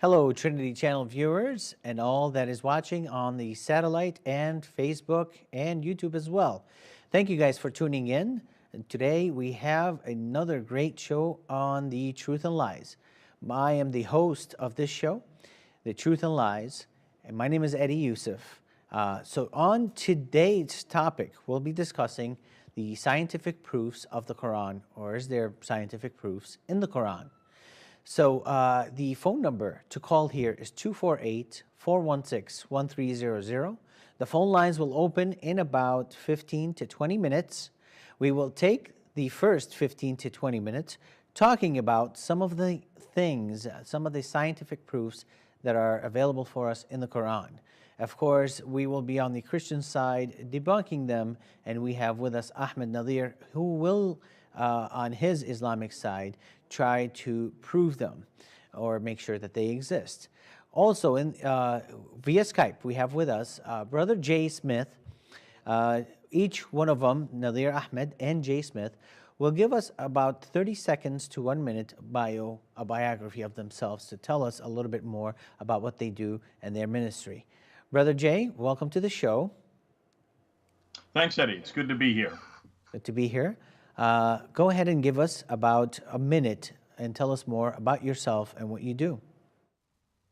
Hello, Trinity Channel viewers, and all that is watching on the satellite and Facebook and YouTube as well. Thank you guys for tuning in. And today we have another great show on the Truth and Lies. I am the host of this show, The Truth and Lies, and my name is Eddie Youssef. So on today's topic, we'll be discussing the scientific proofs of the Quran, or is there scientific proofs in the Quran? So the phone number to call here is 248-416-1300. The phone lines will open in about 15 to 20 minutes. We will take the first 15 to 20 minutes talking about some of the things, some of the scientific proofs that are available for us in the Quran. Of course, we will be on the Christian side debunking them, and we have with us Ahmed Nadir, who will, on his Islamic side, try to prove them or make sure that they exist. Also, via Skype, we have with us Brother Jay Smith. Each one of them, Nadir Ahmed and Jay Smith, will give us about 30 seconds to 1 minute a biography of themselves to tell us a little bit more about what they do and their ministry. Brother Jay, welcome to the show. Thanks, Eddie. It's good to be here. Good to be here. Go ahead and give us about a minute and tell us more about yourself and what you do.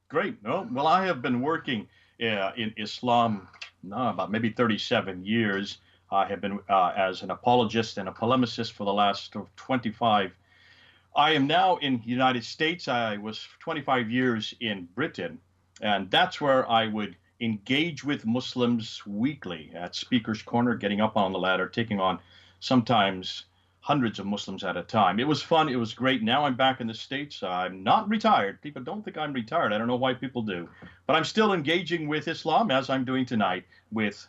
Great. Well, I have been working in Islam about maybe 37 years. I have been as an apologist and a polemicist for the last 25. I am now in the United States. I was 25 years in Britain, and that's where I would engage with Muslims weekly at Speaker's Corner, getting up on the ladder, taking on sometimes hundreds of Muslims at a time. It was fun. It was great. Now I'm back in the States. I'm not retired. People don't think I'm retired. I don't know why people do. But I'm still engaging with Islam, as I'm doing tonight with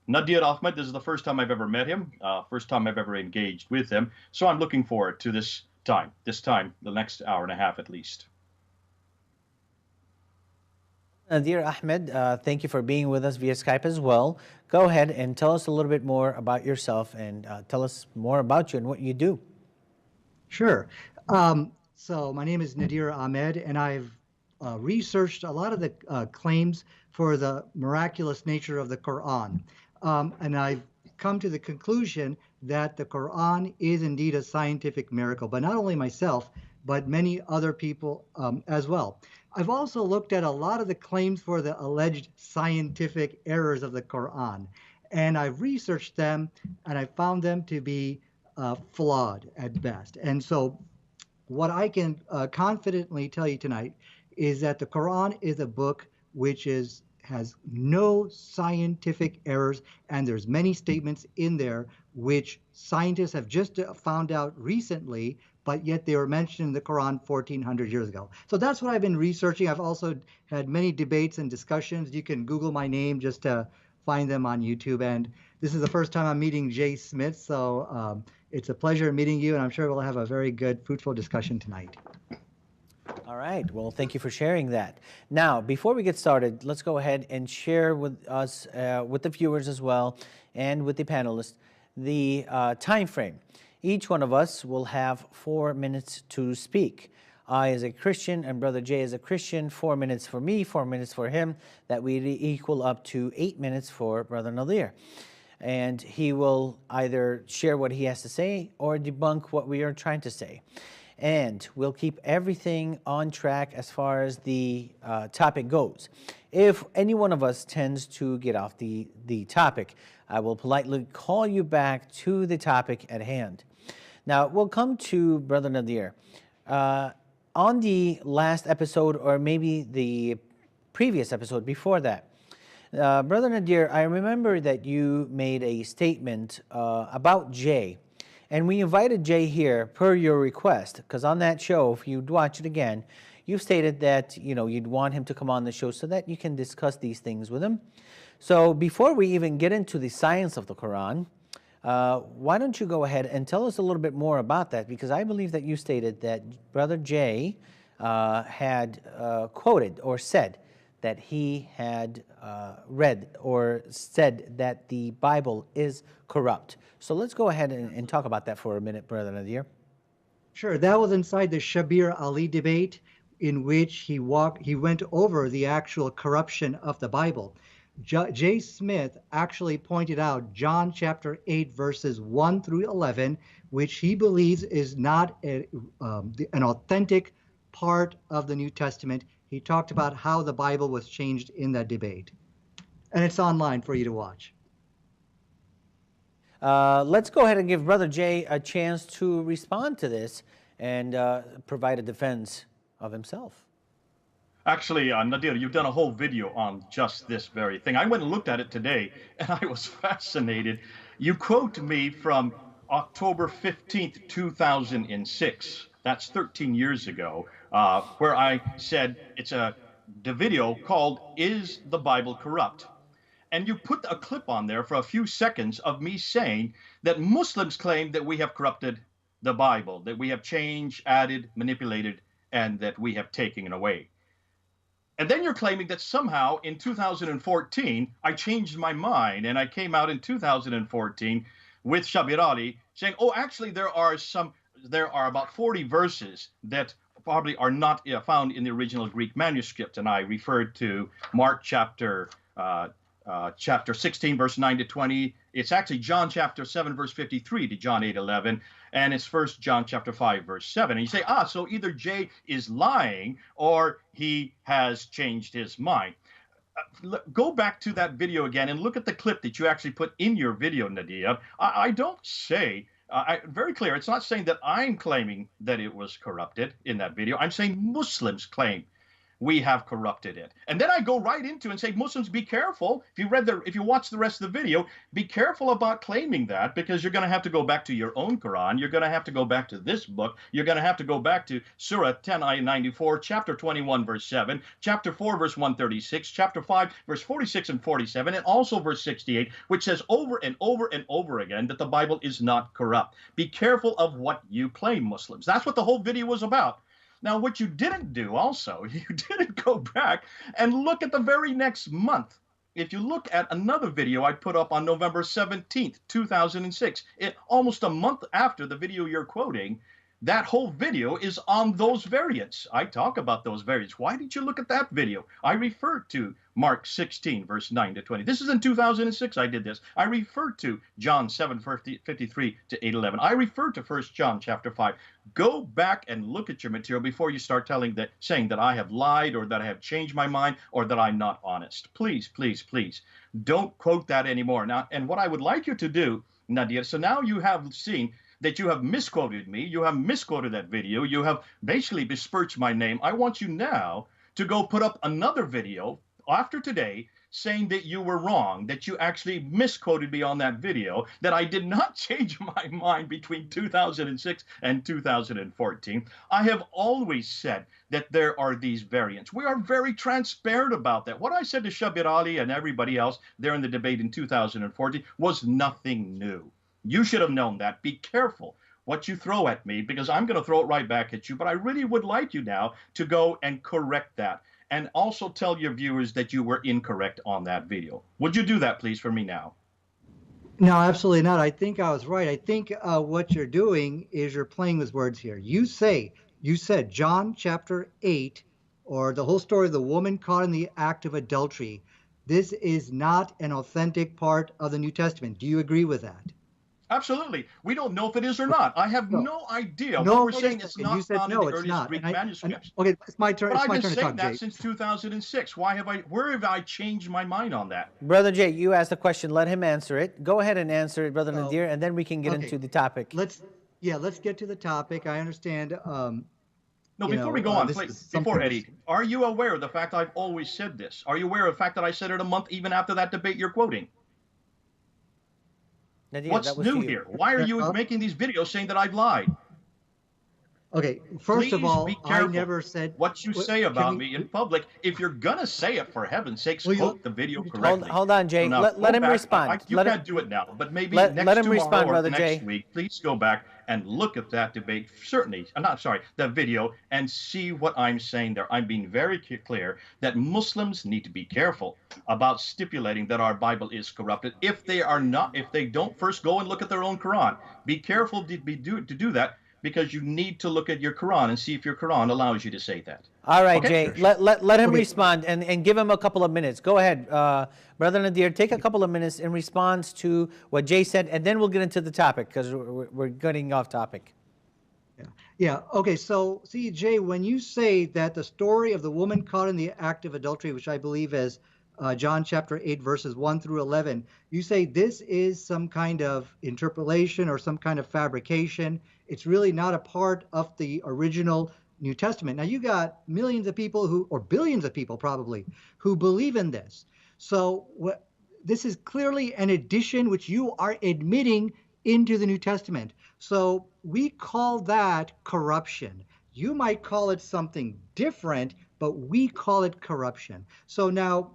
Nadir Ahmed. This is the first time I've ever met him, first time I've ever engaged with him. So I'm looking forward to this time, the next hour and a half at least. Nadir Ahmed, thank you for being with us via Skype as well. Go ahead and tell us a little bit more about yourself and tell us more about you and what you do. Sure. So my name is Nadir Ahmed, and I've researched a lot of the claims for the miraculous nature of the Quran. And I've come to the conclusion that the Quran is indeed a scientific miracle, but not only myself, but many other people as well. I've also looked at a lot of the claims for the alleged scientific errors of the Quran, and I've researched them, and I found them to be flawed at best. And so what I can confidently tell you tonight is that the Quran is a book which has no scientific errors, and there's many statements in there which scientists have just found out recently, but yet they were mentioned in the Quran 1,400 years ago. So that's what I've been researching. I've also had many debates and discussions. You can Google my name just to find them on YouTube. And this is the first time I'm meeting Jay Smith, so it's a pleasure meeting you, and I'm sure we'll have a very good, fruitful discussion tonight. All right. Well, thank you for sharing that. Now, before we get started, let's go ahead and share with us, with the viewers as well, and with the panelists, the time frame. Each one of us will have 4 minutes to speak. I, as a Christian, and Brother Jay, as a Christian, 4 minutes for me, 4 minutes for him. That would equal up to 8 minutes for Brother Nadir. And he will either share what he has to say or debunk what we are trying to say. And we'll keep everything on track as far as the topic goes. If any one of us tends to get off the topic, I will politely call you back to the topic at hand. Now, we'll come to Brother Nadir. On the last episode, or maybe the previous episode before that, Brother Nadir, I remember that you made a statement about Jay. And we invited Jay here per your request, because on that show, if you'd watch it again, you stated that you'd want him to come on the show so that you can discuss these things with him. So before we even get into the science of the Quran, why don't you go ahead and tell us a little bit more about that? Because I believe that you stated that Brother Jay had quoted or said that he had read or said that the Bible is corrupt. So let's go ahead and talk about that for a minute, Brother Nadir. Sure. That was inside the Shabir Ali debate. in which he went over the actual corruption of the Bible. J. Smith actually pointed out John chapter 8, verses 1 through 11, which he believes is not an authentic part of the New Testament. He talked about how the Bible was changed in that debate. And it's online for you to watch. Let's go ahead and give Brother Jay a chance to respond to this and provide a defense of himself. Actually, Nadir, you've done a whole video on just this very thing. I went and looked at it today, and I was fascinated. You quote me from October 15th, 2006. That's 13 years ago, where I said the video called "Is the Bible Corrupt?" And you put a clip on there for a few seconds of me saying that Muslims claim that we have corrupted the Bible, that we have changed, added, manipulated, and that we have taken it away. And then you're claiming that somehow in 2014, I changed my mind and I came out in 2014 with Shabir Ali saying, oh, actually, there are about 40 verses that probably are not found in the original Greek manuscript. And I referred to Mark chapter 16, verse 9 to 20. It's actually John chapter 7, verse 53 to John 8, 11. And it's 1 John chapter 5, verse 7. And you say, so either Jay is lying or he has changed his mind. Go back to that video again and look at the clip that you actually put in your video, Nadir. I don't say, very clear, it's not saying that I'm claiming that it was corrupted in that video. I'm saying Muslims claim we have corrupted it. And then I go right into and say, Muslims, be careful. If you watch the rest of the video, be careful about claiming that, because you're going to have to go back to your own Quran. You're going to have to go back to this book. You're going to have to go back to Surah 10, ayah 94, chapter 21, verse 7, chapter 4, verse 136, chapter 5, verse 46 and 47, and also verse 68, which says over and over and over again that the Bible is not corrupt. Be careful of what you claim, Muslims. That's what the whole video was about. Now, what you didn't do also, you didn't go back and look at the very next month. If you look at another video I put up on November 17th, 2006, almost a month after the video you're quoting, that whole video is on those variants. I talk about those variants. Why did you look at that video? I referred to Mark 16, verse 9 to 20. This is in 2006 I did this. I referred to John 7, 53 to 8, 11. I referred to 1 John chapter 5. Go back and look at your material before you start saying that I have lied or that I have changed my mind or that I'm not honest. Please, please, please, don't quote that anymore. Now, and what I would like you to do, Nadir, so now you have seen that you have misquoted me, you have misquoted that video, you have basically besmirched my name. I want you now to go put up another video after today saying that you were wrong, that you actually misquoted me on that video, that I did not change my mind between 2006 and 2014. I have always said that there are these variants. We are very transparent about that. What I said to Shabir Ali and everybody else there in the debate in 2014 was nothing new. You should have known that. Be careful what you throw at me, because I'm going to throw it right back at you. But I really would like you now to go and correct that. And also tell your viewers that you were incorrect on that video. Would you do that, please, for me now? No, absolutely not. I think I was right. I think what you're doing is you're playing with words here. You said John chapter 8, or the whole story of the woman caught in the act of adultery. This is not an authentic part of the New Testament. Do you agree with that? Absolutely. We don't know if it is or not. I have no idea. What we're saying is not found in the earliest Greek manuscripts. Okay, it's my turn. But It's my I've turn been to saying talk, that Jay. since 2006. Where have I changed my mind on that? Brother Jay, you asked the question. Let him answer it. Go ahead and answer it, Brother Nadir, and then we can get into the topic. Let's get to the topic. I understand. No, before we go on, please, before Eddie, are you aware of the fact I've always said this? Are you aware of the fact that I said it a month even after that debate you're quoting? Nadir, what's new here? Why are you making these videos saying that I've lied? Okay, first of all, be careful I never said what you say about me in public. If you're gonna say it, for heaven's sakes, quote the video correctly. Hold on, Jay. So let him respond. You can't do it now, but maybe let next him respond, tomorrow or Brother Jay. next week, please go back and look at that debate. Certainly, I'm not sorry, that video, and see what I'm saying there. I'm being very clear that Muslims need to be careful about stipulating that our Bible is corrupted. If they don't first go and look at their own Quran, be careful to do that, because you need to look at your Quran and see if your Quran allows you to say that. All right, Okay, Jay, sure, sure. let him Okay. respond and give him a couple of minutes. Go ahead, Brother Nadir, take a couple of minutes in response to what Jay said, and then we'll get into the topic because we're getting off topic. Yeah. Yeah. Okay. So, see, Jay, when you say that the story of the woman caught in the act of adultery, which I believe is John chapter 8, verses 1 through 11, you say this is some kind of interpolation or some kind of fabrication. It's really not a part of the original New Testament. Now, you got millions of people who, or billions of people probably, who believe in this. So, this is clearly an addition which you are admitting into the New Testament. So we call that corruption. You might call it something different, but we call it corruption. So now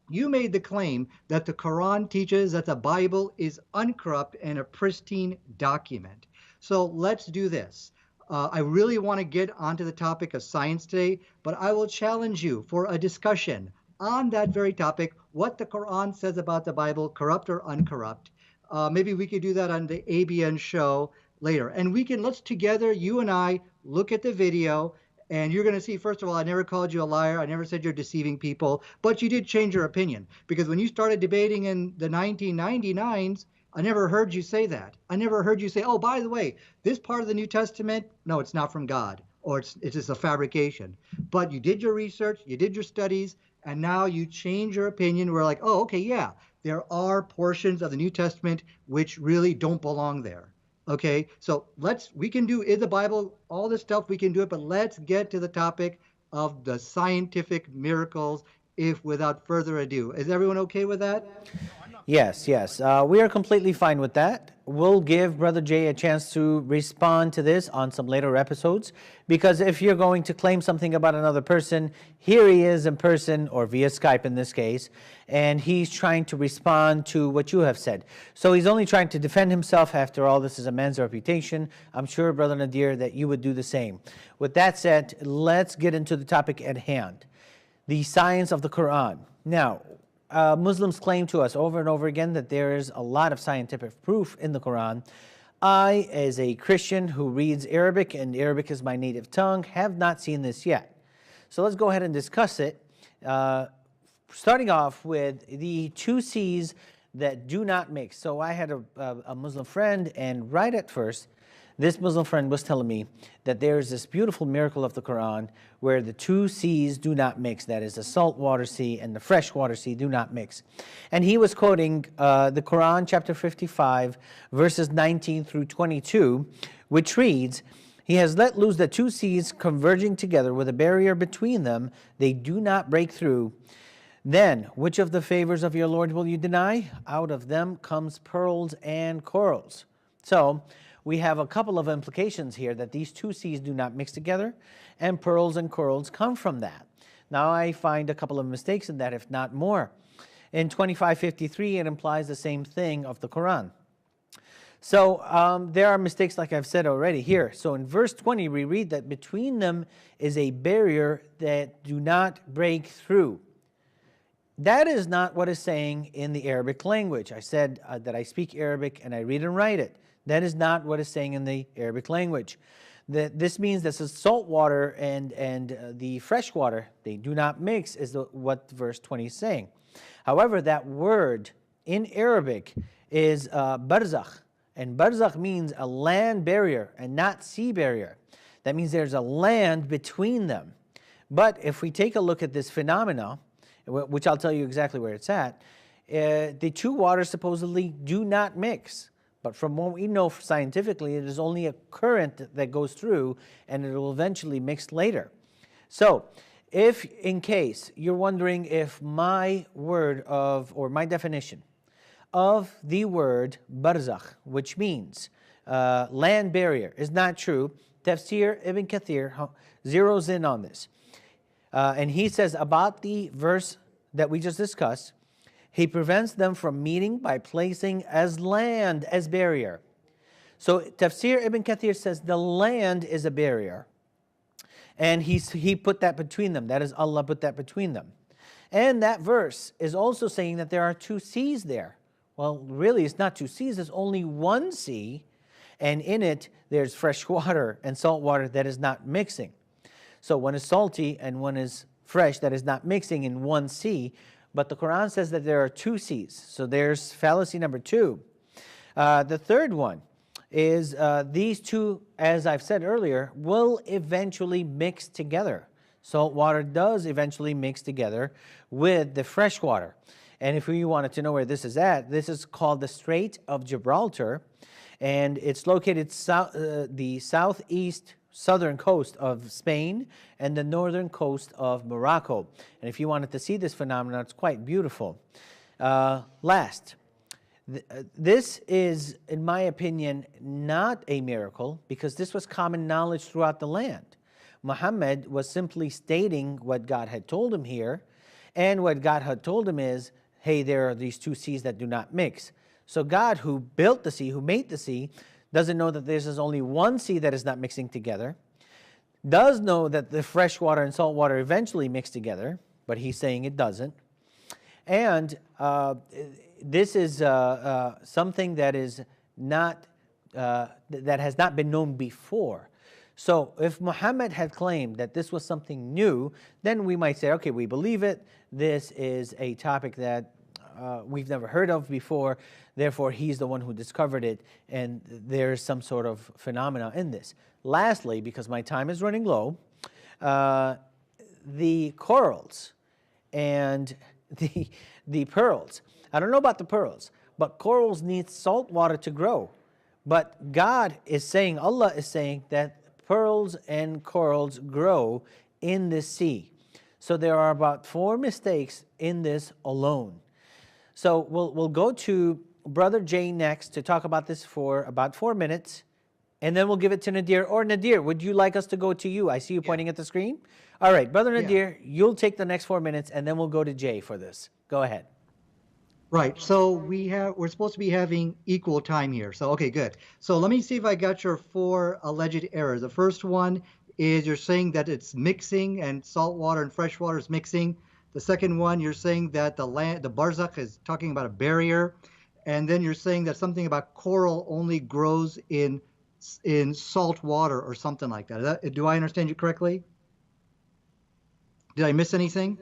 you made the claim that the Quran teaches that the Bible is uncorrupt and a pristine document. So let's do this. I really want to get onto the topic of science today, but I will challenge you for a discussion on that very topic, what the Quran says about the Bible, corrupt or uncorrupt. Maybe we could do that on the ABN show later. And let's together, you and I, look at the video, and you're going to see, first of all, I never called you a liar. I never said you're deceiving people, but you did change your opinion. Because when you started debating in the 1999s, I never heard you say that. I never heard you say, oh, by the way, this part of the New Testament, no, it's not from God, or it's just a fabrication. But you did your research, you did your studies, and now you change your opinion. We're like, oh, okay, yeah, there are portions of the New Testament which really don't belong there. Okay, so we can do in the Bible, all this stuff, we can do it, but let's get to the topic of the scientific miracles, if without further ado. Is everyone okay with that? Yes, yes. We are completely fine with that. We'll give Brother Jay a chance to respond to this on some later episodes, because if you're going to claim something about another person, here he is in person, or via Skype in this case, and he's trying to respond to what you have said. So he's only trying to defend himself. After all, this is a man's reputation. I'm sure, Brother Nadir, that you would do the same. With that said, let's get into the topic at hand, the science of the Quran. Now, Muslims claim to us over and over again that there is a lot of scientific proof in the Quran. I, as a Christian who reads Arabic, and Arabic is my native tongue, have not seen this yet. So let's go ahead and discuss it, starting off with the two C's that do not mix. So I had a Muslim friend, and right at first, this Muslim friend was telling me that there is this beautiful miracle of the Quran where the two seas do not mix. That is, the saltwater sea and the freshwater sea do not mix. And he was quoting the Quran, chapter 55, verses 19 through 22, which reads, "He has let loose the two seas converging together with a barrier between them. They do not break through. Then, which of the favors of your Lord will you deny? Out of them comes pearls and corals." So, we have a couple of implications here that these two seas do not mix together, and pearls and corals come from that. Now I find a couple of mistakes in that, if not more. In 2553, it implies the same thing of the Quran. So there are mistakes, like I've said already here. So in verse 20, we read that between them is a barrier that do not break through. That is not what is saying in the Arabic language. I said that I speak Arabic and I read and write it. That is not what is saying in the Arabic language. This means that the salt water and the fresh water, they do not mix, is what verse 20 is saying. However, that word in Arabic is barzakh, and barzakh means a land barrier and not sea barrier. That means there's a land between them. But if we take a look at this phenomena, which I'll tell you exactly where it's at, the two waters supposedly do not mix. But from what we know scientifically, it is only a current that goes through, and it will eventually mix later. So, if in case you're wondering if my word or my definition of the word barzakh, which means land barrier, is not true, Tafsir Ibn Kathir zeroes in on this. And he says about the verse that we just discussed, he prevents them from meeting by placing as land as barrier. So Tafsir Ibn Kathir says the land is a barrier. And he put that between them. That is, Allah put that between them. And that verse is also saying that there are two seas there. Well, really, it's not two seas. There's only one sea. And in it, there's fresh water and salt water that is not mixing. So one is salty and one is fresh, that is not mixing in one sea. But the Quran says that there are two seas. So there's fallacy number two. The third one is these two, as I've said earlier, will eventually mix together. Salt water does eventually mix together with the fresh water. And if you wanted to know where this is at, this is called the Strait of Gibraltar, and it's located the southeast southern coast of Spain and the northern coast of Morocco. And if you wanted to see this phenomenon, it's quite beautiful. Last, this is, in my opinion, not a miracle, because this was common knowledge throughout the land. Muhammad was simply stating what God had told him here, and what God had told him is, hey, there are these two seas that do not mix. So God, who built the sea, who made the sea, doesn't know that there's only one sea that is not mixing together, does know that the fresh water and salt water eventually mix together, but he's saying it doesn't. And this is something that is not, that has not been known before. So if Muhammad had claimed that this was something new, then we might say, okay, we believe it. This is a topic that we've never heard of before. Therefore, he's the one who discovered it, and there's some sort of phenomena in this. Lastly, because my time is running low, the corals and the pearls. I don't know about the pearls, but corals need salt water to grow. But God is saying, Allah is saying that pearls and corals grow in this sea. So there are about 4 mistakes in this alone. So we'll go to Brother Jay next to talk about this for about 4 minutes, and then we'll give it to Nadir. Or Nadir, would you like us to go to you? I see you pointing at the screen. All right, Brother Nadir, you'll take the next 4 minutes, and then we'll go to Jay for this. Go ahead. Right. So we're supposed to be having equal time here. So okay, good. So let me see if I got your 4 alleged errors. The first one is you're saying that it's mixing and salt water and fresh water is mixing. The second one, you're saying that the barzakh is talking about a barrier, and then you're saying that something about coral only grows in salt water or something like that. Do I understand you correctly? Did I miss anything?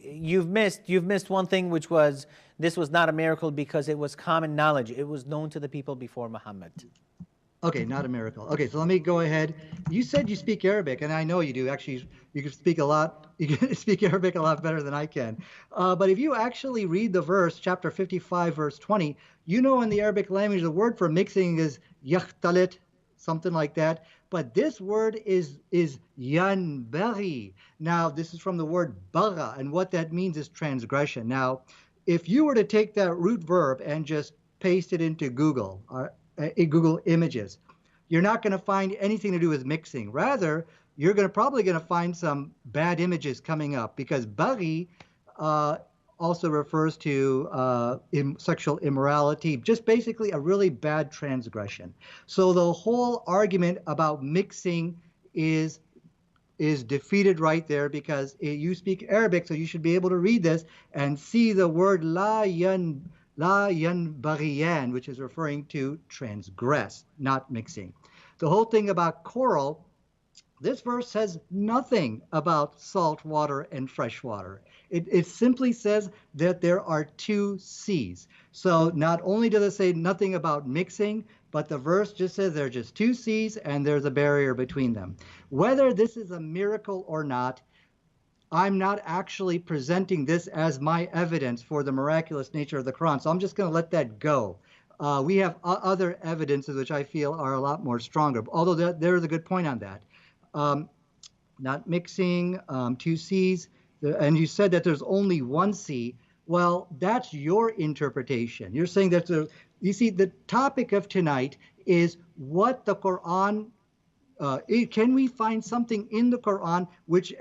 You've missed one thing, which was this was not a miracle because it was common knowledge. It was known to the people before Muhammad. Okay, not a miracle. Okay, so let me go ahead. You said you speak Arabic, and I know you do. Actually, you can speak a lot. You can speak Arabic a lot better than I can. But if you actually read the verse, chapter 55, verse 20, you know in the Arabic language the word for mixing is yakhtalit, something like that. But this word is yanbaghi. Now, this is from the word bagha, and what that means is transgression. Now, if you were to take that root verb and just paste it into Google, Google Images, you're not going to find anything to do with mixing. Rather, you're probably going to find some bad images coming up, because baghi also refers to sexual immorality, just basically a really bad transgression. So the whole argument about mixing is defeated right there, because you speak Arabic, so you should be able to read this and see the word la yanbaghiyan, which is referring to transgress, not mixing. The whole thing about coral, this verse says nothing about salt water and fresh water. It simply says that there are 2 seas. So not only does it say nothing about mixing, but the verse just says there are just 2 seas and there's a barrier between them. Whether this is a miracle or not, I'm not actually presenting this as my evidence for the miraculous nature of the Quran. So I'm just going to let that go. We have other evidences which I feel are a lot more stronger, although there is a good point on that. Not mixing, 2 seas, and you said that there's only 1 sea. Well, that's your interpretation. You're saying that you see, the topic of tonight is what the Quran, can we find something in the Quran which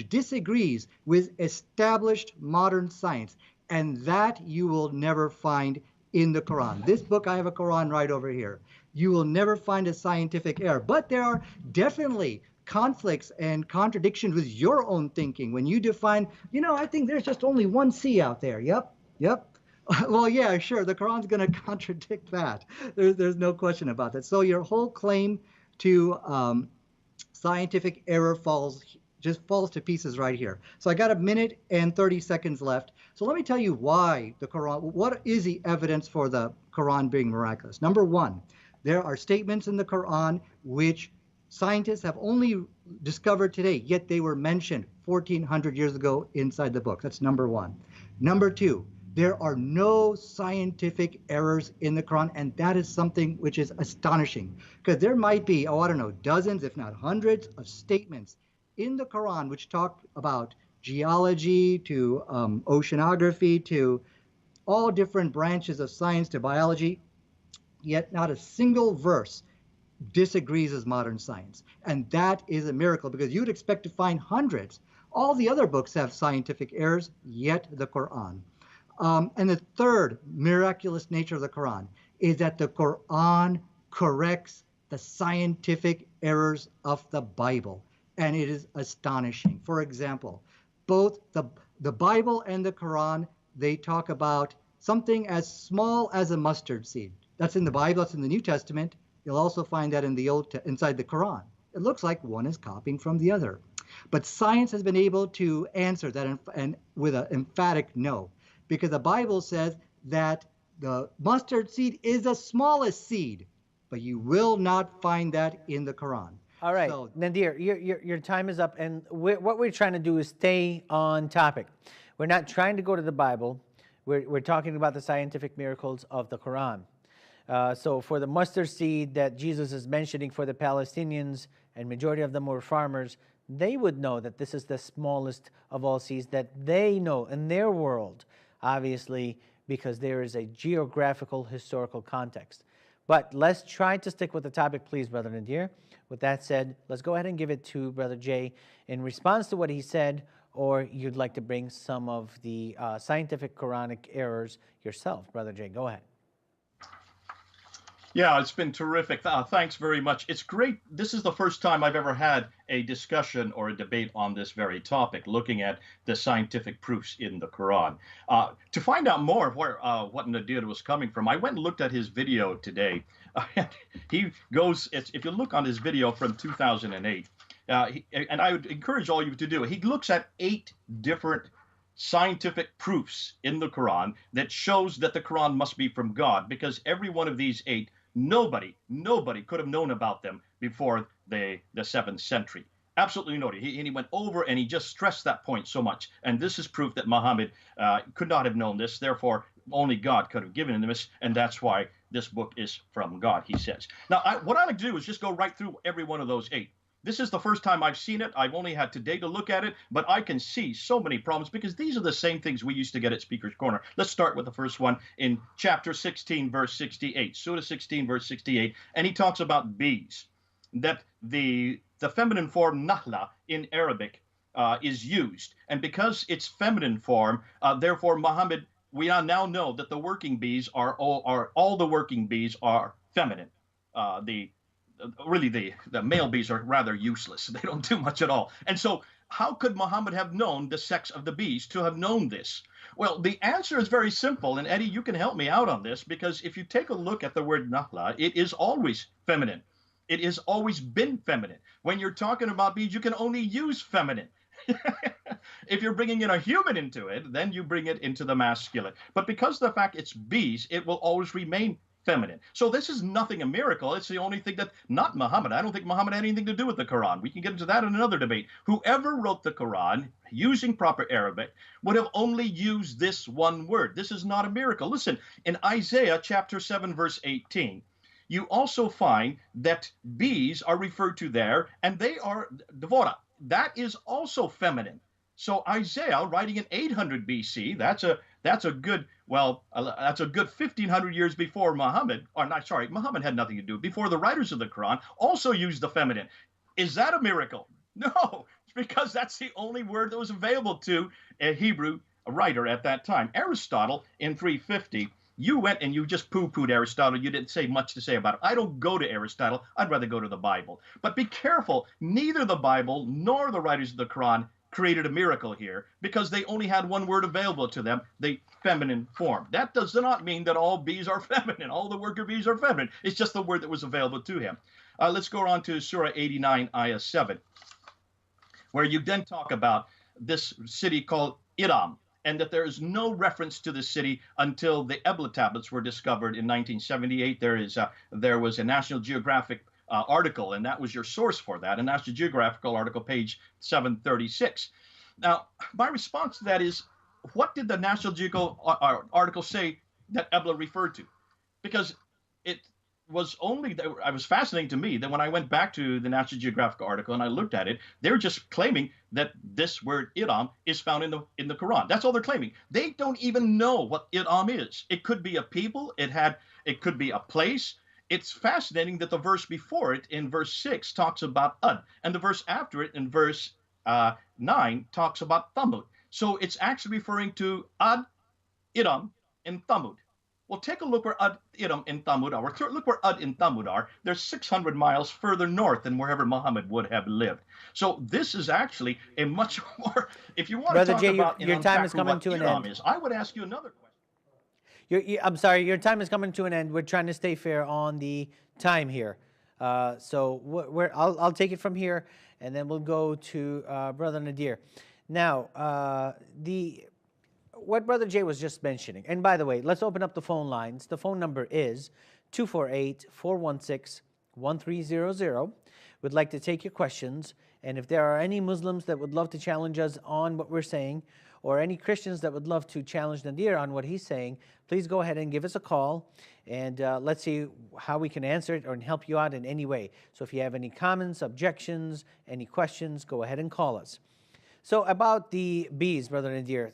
disagrees with established modern science? And that you will never find in the Quran. This book, I have a Quran right over here. You will never find a scientific error, but there are definitely conflicts and contradictions with your own thinking when you define, I think there's just only 1 sea out there. Yep. Well, yeah, sure, the Quran's going to contradict that. There's no question about that. So your whole claim to scientific error just falls to pieces right here. So I got a minute and 30 seconds left. So let me tell you why the Quran, what is the evidence for the Quran being miraculous? Number one, there are statements in the Quran which scientists have only discovered today, yet they were mentioned 1400 years ago inside the book. That's number one. Number two, there are no scientific errors in the Quran, and that is something which is astonishing, because there might be, I don't know, dozens, if not hundreds of statements in the Quran which talk about geology to oceanography to all different branches of science to biology, yet not a single verse disagrees with modern science. And that is a miracle, because you'd expect to find hundreds. All the other books have scientific errors, yet the Quran. And the third miraculous nature of the Quran is that the Quran corrects the scientific errors of the Bible. And it is astonishing. For example, both the Bible and the Quran, they talk about something as small as a mustard seed. That's in the Bible, that's in the New Testament. You'll also find that in the inside the Quran. It looks like one is copying from the other. But science has been able to answer that and with an emphatic no, because the Bible says that the mustard seed is the smallest seed, but you will not find that in the Quran. All right, so, Nadir, your time is up, and what we're trying to do is stay on topic. We're not trying to go to the Bible. We're talking about the scientific miracles of the Quran. So for the mustard seed that Jesus is mentioning for the Palestinians, and majority of them were farmers, they would know that this is the smallest of all seeds that they know in their world, obviously, because there is a geographical, historical context. But let's try to stick with the topic, please, Brother Nadir. With that said, let's go ahead and give it to Brother Jay in response to what he said, or you'd like to bring some of the scientific Quranic errors yourself. Brother Jay, go ahead. Yeah, it's been terrific. Thanks very much. It's great. This is the first time I've ever had a discussion or a debate on this very topic, looking at the scientific proofs in the Quran. To find out more of what Nadir was coming from, I went and looked at his video today. He goes, if you look on his video from 2008, and I would encourage all of you to do it, he looks at 8 different scientific proofs in the Quran that shows that the Quran must be from God, because every one of these 8, nobody could have known about them before the 7th century. Absolutely nobody. He went over and he just stressed that point so much. And this is proof that Muhammad could not have known this. Therefore, only God could have given him this. And that's why this book is from God, he says. Now, what I like to do is just go right through every one of those 8. This is the first time I've seen it. I've only had today to look at it, but I can see so many problems because these are the same things we used to get at Speaker's Corner. Let's start with the first one in chapter 16, verse 68, Surah 16, verse 68, and he talks about bees, that the feminine form nahla in Arabic is used, and because it's feminine form, therefore Muhammad, we now know that the working bees are all the working bees are feminine. Really, the male bees are rather useless. They don't do much at all. And so how could Muhammad have known the sex of the bees to have known this? Well, the answer is very simple. And Eddie, you can help me out on this, because if you take a look at the word nahla, it is always feminine. It has always been feminine. When you're talking about bees, you can only use feminine. If you're bringing in a human into it, then you bring it into the masculine. But because of the fact it's bees, it will always remain feminine. So this is nothing a miracle. It's the only thing that, not Muhammad. I don't think Muhammad had anything to do with the Quran. We can get into that in another debate. Whoever wrote the Quran using proper Arabic would have only used this one word. This is not a miracle. Listen, in Isaiah chapter 7, verse 18, you also find that bees are referred to there, and they are devora. That is also feminine. So Isaiah, writing in 800 BC, that's a good 1,500 years before Muhammad, Muhammad had nothing to do. Before the writers of the Quran also used the feminine. Is that a miracle? No, it's because that's the only word that was available to a Hebrew writer at that time. Aristotle in 350, you went and you just poo-pooed Aristotle. You didn't say much to say about it. I don't go to Aristotle. I'd rather go to the Bible. But be careful, neither the Bible nor the writers of the Quran created a miracle here, because they only had one word available to them, the feminine form. That does not mean that all bees are feminine. All the worker bees are feminine. It's just the word that was available to him. Let's go on to Surah 89, Ayah 7, where you then talk about this city called Iram, and that there is no reference to the city until the Ebla tablets were discovered in 1978. There was a National Geographic article, and that was your source for that, a National Geographic article, page 736. Now, my response to that is, what did the National Geographic article say that Ebla referred to? Because it was only that it was fascinating to me that when I went back to the National Geographic article and I looked at it, they were just claiming that this word Iram is found in the Quran. That's all they're claiming. They don't even know what Iram is. It could be a people. It could be a place. It's fascinating that the verse before it, in verse 6, talks about Ad, and the verse after it, in verse 9, talks about Thamud. So it's actually referring to Ad, Iram, and Thamud. Well, take a look where Ad, Iram, and Thamud are. Look where Ad and Thamud are. They're 600 miles further north than wherever Muhammad would have lived. So this is actually a much more, if you want Brother to talk Jay, about your time is coming to an Iram end. is, I would ask you another question. I'm sorry, your time is coming to an end. We're trying to stay fair on the time here. So I'll take it from here, and then we'll go to Brother Nadir. Now, what Brother Jay was just mentioning, and by the way, let's open up the phone lines. The phone number is 248-416-1300. We'd like to take your questions, and if there are any Muslims that would love to challenge us on what we're saying, or any Christians that would love to challenge Nadir on what he's saying, please go ahead and give us a call, and let's see how we can answer it or help you out in any way. So if you have any comments, objections, any questions, go ahead and call us. So about the bees, Brother Nadir,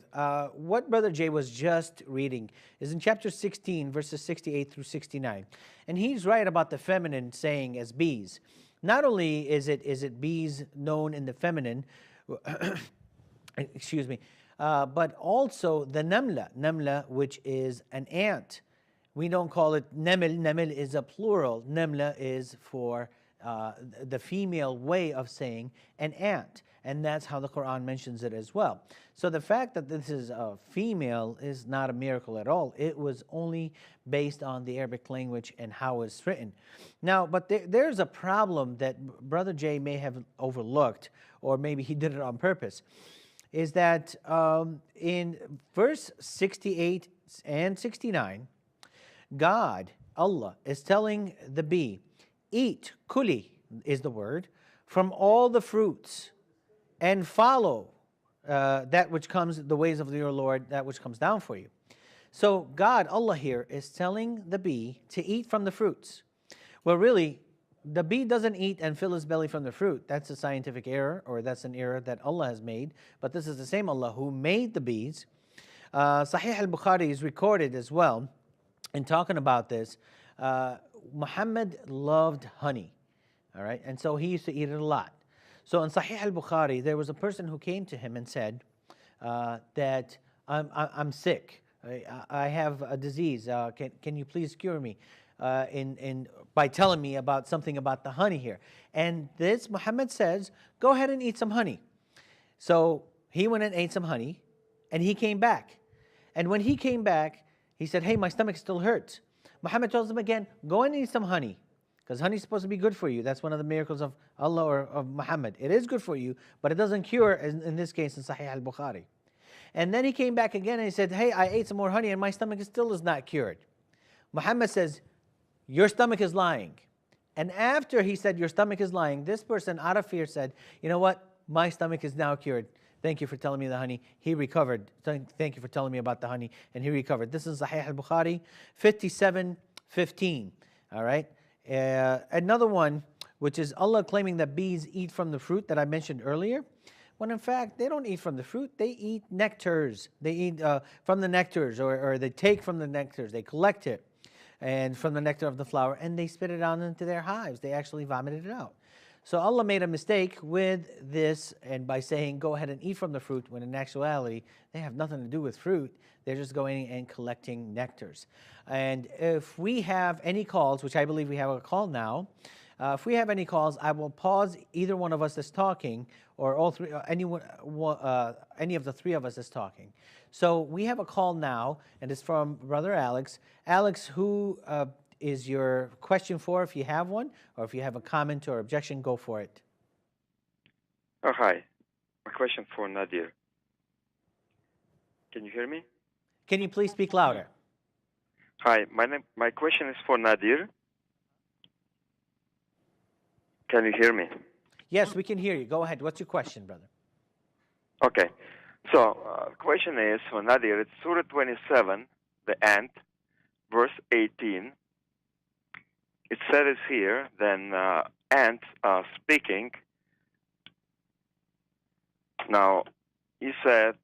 what Brother Jay was just reading is in chapter 16, verses 68 through 69. And he's right about the feminine saying as bees. Not only is it bees known in the feminine, excuse me, but also the namla, which is an ant. We don't call it namil. Namil is a plural. Namla is for the female way of saying an ant. And that's how the Quran mentions it as well. So the fact that this is a female is not a miracle at all. It was only based on the Arabic language and how it's written. Now, but there's a problem that Brother Jay may have overlooked, or maybe he did it on purpose, is that in verse 68 and 69, God, Allah, is telling the bee, eat, kuli is the word, from all the fruits, and follow that which comes, the ways of your Lord, that which comes down for you. So God, Allah here, is telling the bee to eat from the fruits. Well, really, the bee doesn't eat and fill his belly from the fruit. That's a scientific error, or that's an error that Allah has made. But this is the same Allah who made the bees. Sahih al-Bukhari is recorded as well in talking about this. Muhammad loved honey, all right? And so he used to eat it a lot. So in Sahih al-Bukhari, there was a person who came to him and said that I'm sick. I have a disease. Can you please cure me by telling me about something about the honey here? And this Muhammad says, go ahead and eat some honey. So he went and ate some honey, and he came back. And when he came back, he said, hey, my stomach still hurts. Muhammad tells him again, go and eat some honey, because honey is supposed to be good for you. That's one of the miracles of Allah or of Muhammad. It is good for you, but it doesn't cure, in this case, in Sahih al-Bukhari. And then he came back again and he said, hey, I ate some more honey and my stomach still is not cured. Muhammad says, your stomach is lying. And after he said, your stomach is lying, this person out of fear said, you know what? My stomach is now cured. Thank you for telling me the honey. He recovered. Thank you for telling me about the honey. And he recovered. This is Sahih al-Bukhari, 57:15. All right. Another one, which is Allah claiming that bees eat from the fruit that I mentioned earlier, when in fact they don't eat from the fruit, they eat nectars. They eat from the nectars, or they take from the nectars, they collect it, and from the nectar of the flower, and they spit it out into their hives. They actually vomited it out. So Allah made a mistake with this, and by saying go ahead and eat from the fruit, when in actuality they have nothing to do with fruit. They're just going and collecting nectars. And if we have any calls, which I believe we have a call now, if we have any calls, I will pause either one of us is talking, or all three, any of the three of us is talking. So we have a call now, and it's from Brother Alex. Alex, who is your question for, if you have one, or if you have a comment or objection, go for it. Oh, hi. A question for Nadir. Can you hear me? Can you please speak louder? Hi, my question is for Nadir. Can you hear me? Yes, we can hear you. Go ahead. What's your question, brother? Okay. So, question is for Nadir. It's Surah 27, the ant, verse 18. It says here, then ants are speaking. Now, he said,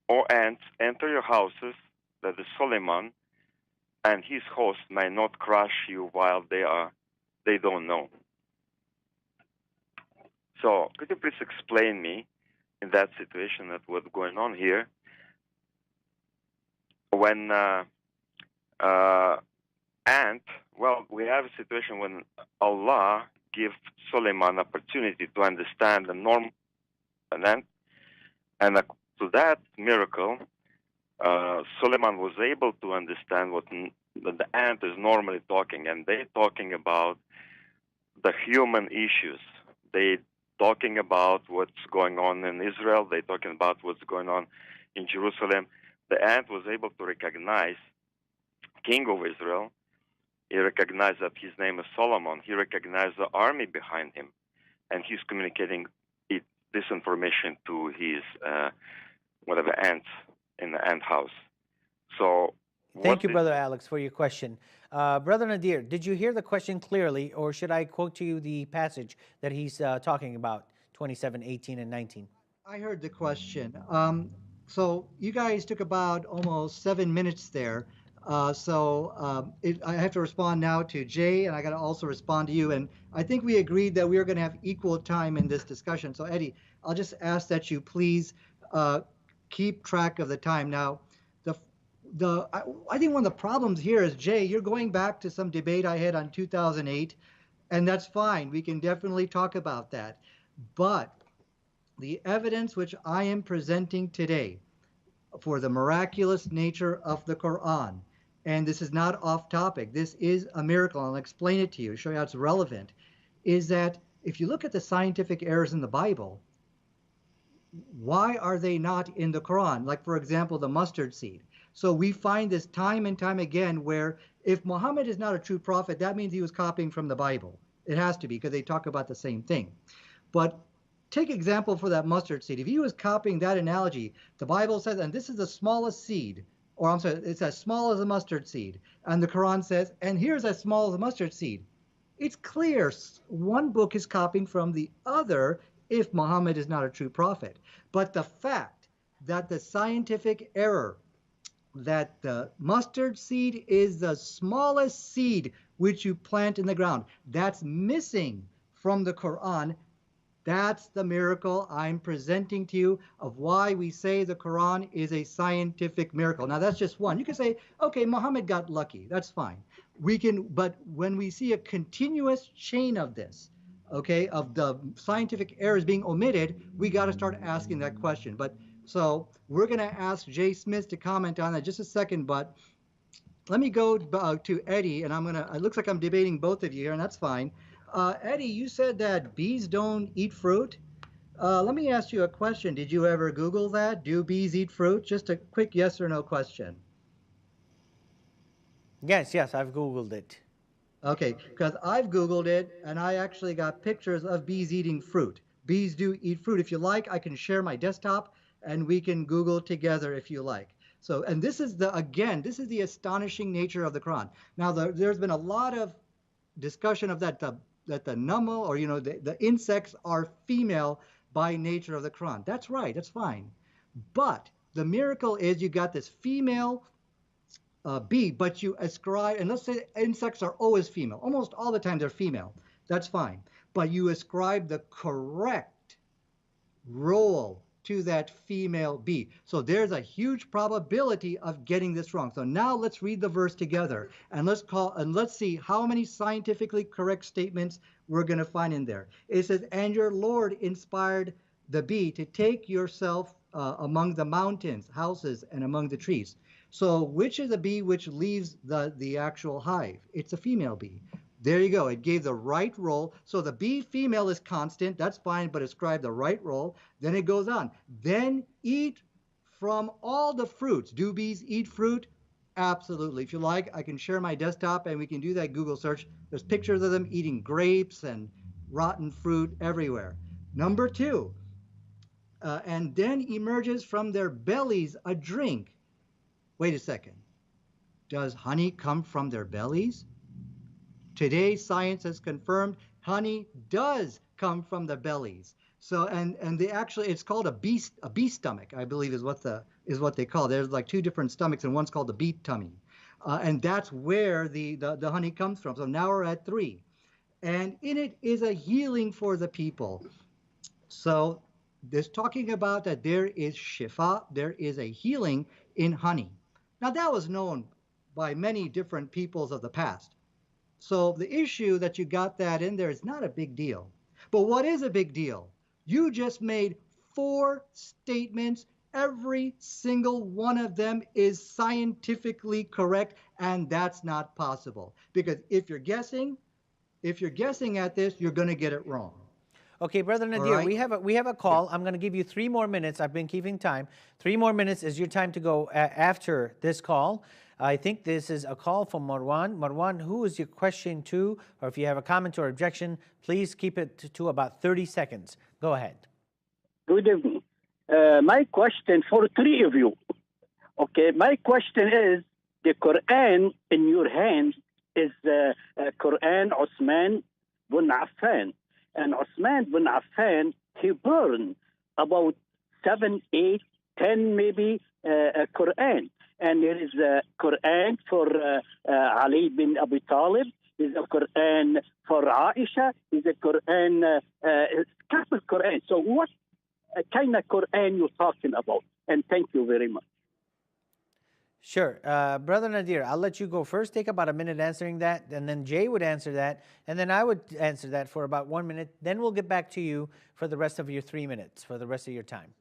"O ants, enter your houses, that the Solomon and his host may not crush you while they don't know." So, could you please explain me in that situation that what's going on here when we have a situation when Allah gives Solomon opportunity to understand the norm, and to that miracle, Solomon was able to understand what the ant is normally talking, and they're talking about the human issues. They talking about what's going on in Israel. They're talking about what's going on in Jerusalem. The ant was able to recognize King of Israel. He recognized that his name is Solomon. He recognized the army behind him, and he's communicating this information to his whatever ants in the ant house. So, thank you, Brother Alex, for your question. Brother Nadir, did you hear the question clearly, or should I quote to you the passage that he's talking about, 27, 18, and 19? I heard the question. So you guys took about almost 7 minutes there. I have to respond now to Jay, and I got to also respond to you. And I think we agreed that we were going to have equal time in this discussion. So Eddie, I'll just ask that you please keep track of the time. Now, I think one of the problems here is, Jay, you're going back to some debate I had on 2008, and that's fine. We can definitely talk about that. But the evidence which I am presenting today for the miraculous nature of the Qur'an, and this is not off topic, this is a miracle, I'll explain it to you, show you how it's relevant, is that if you look at the scientific errors in the Bible, why are they not in the Quran? Like, for example, the mustard seed. So we find this time and time again where if Muhammad is not a true prophet, that means he was copying from the Bible. It has to be, because they talk about the same thing. But take example for that mustard seed. If he was copying that analogy, the Bible says, and this is the smallest seed, or I'm sorry, it's as small as a mustard seed. And the Quran says, and here's as small as a mustard seed. It's clear one book is copying from the other if Muhammad is not a true prophet. But the fact that the scientific error that the mustard seed is the smallest seed which you plant in the ground, that's missing from the Quran. That's the miracle I'm presenting to you of why we say the Quran is a scientific miracle. Now, that's just one. You can say, okay, Muhammad got lucky. That's fine. But when we see a continuous chain of this, okay, of the scientific errors being omitted, we got to start asking that question. But so we're going to ask Jay Smith to comment on that just a second, but let me go to Eddie, and it looks like I'm debating both of you here, and that's fine. Eddie, you said that bees don't eat fruit. Let me ask you a question. Did you ever Google that? Do bees eat fruit? Just a quick yes or no question. Yes, I've Googled it. Okay, because I've Googled it, and I actually got pictures of bees eating fruit. Bees do eat fruit. If you like, I can share my desktop, and we can Google together if you like. So, and this is the astonishing nature of the Quran. Now, there's been a lot of discussion of that the nummal, or the insects are female by nature of the Quran. That's right, that's fine. But the miracle is you got this female bee, but you ascribe, and let's say insects are always female. Almost all the time they're female. That's fine. But you ascribe the correct role to that female bee. So there's a huge probability of getting this wrong. So now let's read the verse together, and let's see how many scientifically correct statements we're going to find in there. It says, and your Lord inspired the bee to take yourself among the mountains, houses, and among the trees. So which is the bee which leaves the actual hive? It's a female bee. There you go. It gave the right role. So the bee female is constant. That's fine, but ascribe the right role. Then it goes on. Then eat from all the fruits. Do bees eat fruit? Absolutely. If you like, I can share my desktop and we can do that Google search. There's pictures of them eating grapes and rotten fruit everywhere. Number two, and then emerges from their bellies a drink. Wait a second. Does honey come from their bellies? Today, science has confirmed honey does come from the bellies. So, and they actually, it's called a bee stomach, I believe is what they call it. There's like two different stomachs, and one's called the bee tummy. And that's where the honey comes from. So now we're at 3. And in it is a healing for the people. So this talking about that there is shifa, there is a healing in honey. Now that was known by many different peoples of the past. So the issue that you got that in there is not a big deal. But what is a big deal? You just made 4 statements. Every single one of them is scientifically correct, and that's not possible. Because if you're guessing at this, you're going to get it wrong. Okay, Brother Nadir, right. we have a call. I'm going to give you 3 more minutes. I've been keeping time. 3 more minutes is your time to go after this call. I think this is a call from Marwan. Marwan, who is your question to? Or if you have a comment or objection, please keep it to about 30 seconds. Go ahead. Good evening. My question for 3 of you. Okay, my question is, the Quran in your hand is Quran Osman bin Affan. And Osman bin Affan, he burned about 7, 8, 10 maybe Quran. And there is a Quran for Ali bin Abi Talib. There's a Quran for Aisha. There's a Quran, couple Quran. So what kind of Quran you're talking about? And thank you very much. Sure. Brother Nadir, I'll let you go first. Take about a minute answering that, and then Jay would answer that, and then I would answer that for about 1 minute. Then we'll get back to you for the rest of your 3 minutes, for the rest of your time.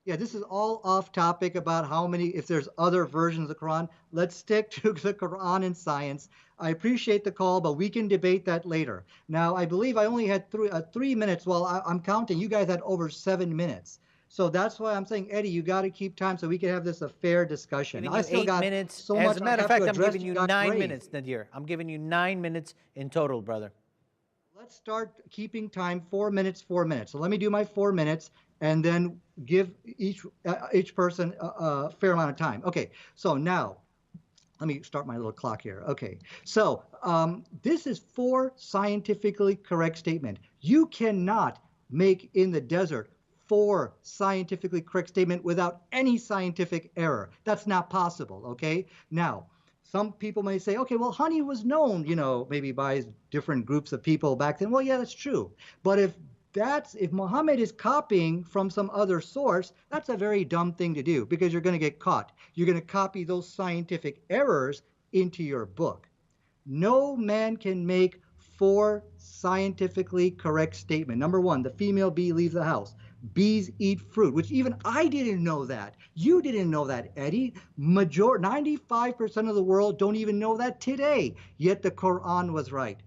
Yeah, this is all off topic about how many, if there's other versions of the Quran. Let's stick to the Quran and science. I appreciate the call, but we can debate that later. Now, I believe I only had 3 minutes. Well, I'm counting. You guys had over 7 minutes. So that's why I'm saying, Eddie, you got to keep time so we can have this a fair discussion. I still got 8 minutes. So as a matter of fact, I'm giving you 9 minutes, Nadir. I'm giving you 9 minutes in total, brother. Let's start keeping time. 4 minutes, 4 minutes. So let me do my 4 minutes and then give each person a fair amount of time. Okay, so now, let me start my little clock here. Okay, so this is 4 scientifically correct statements. You cannot make in the desert 4 scientifically correct statements without any scientific error. That's not possible, okay? Now, some people may say, okay, well, honey was known, maybe by different groups of people back then. Well, yeah, that's true. But if Muhammad is copying from some other source, that's a very dumb thing to do because you're going to get caught. You're going to copy those scientific errors into your book. No man can make 4 scientifically correct statements. Number 1, the female bee leaves the house. Bees eat fruit, which even I didn't know that. You didn't know that, Eddie. 95% of the world don't even know that today. Yet the Quran was right.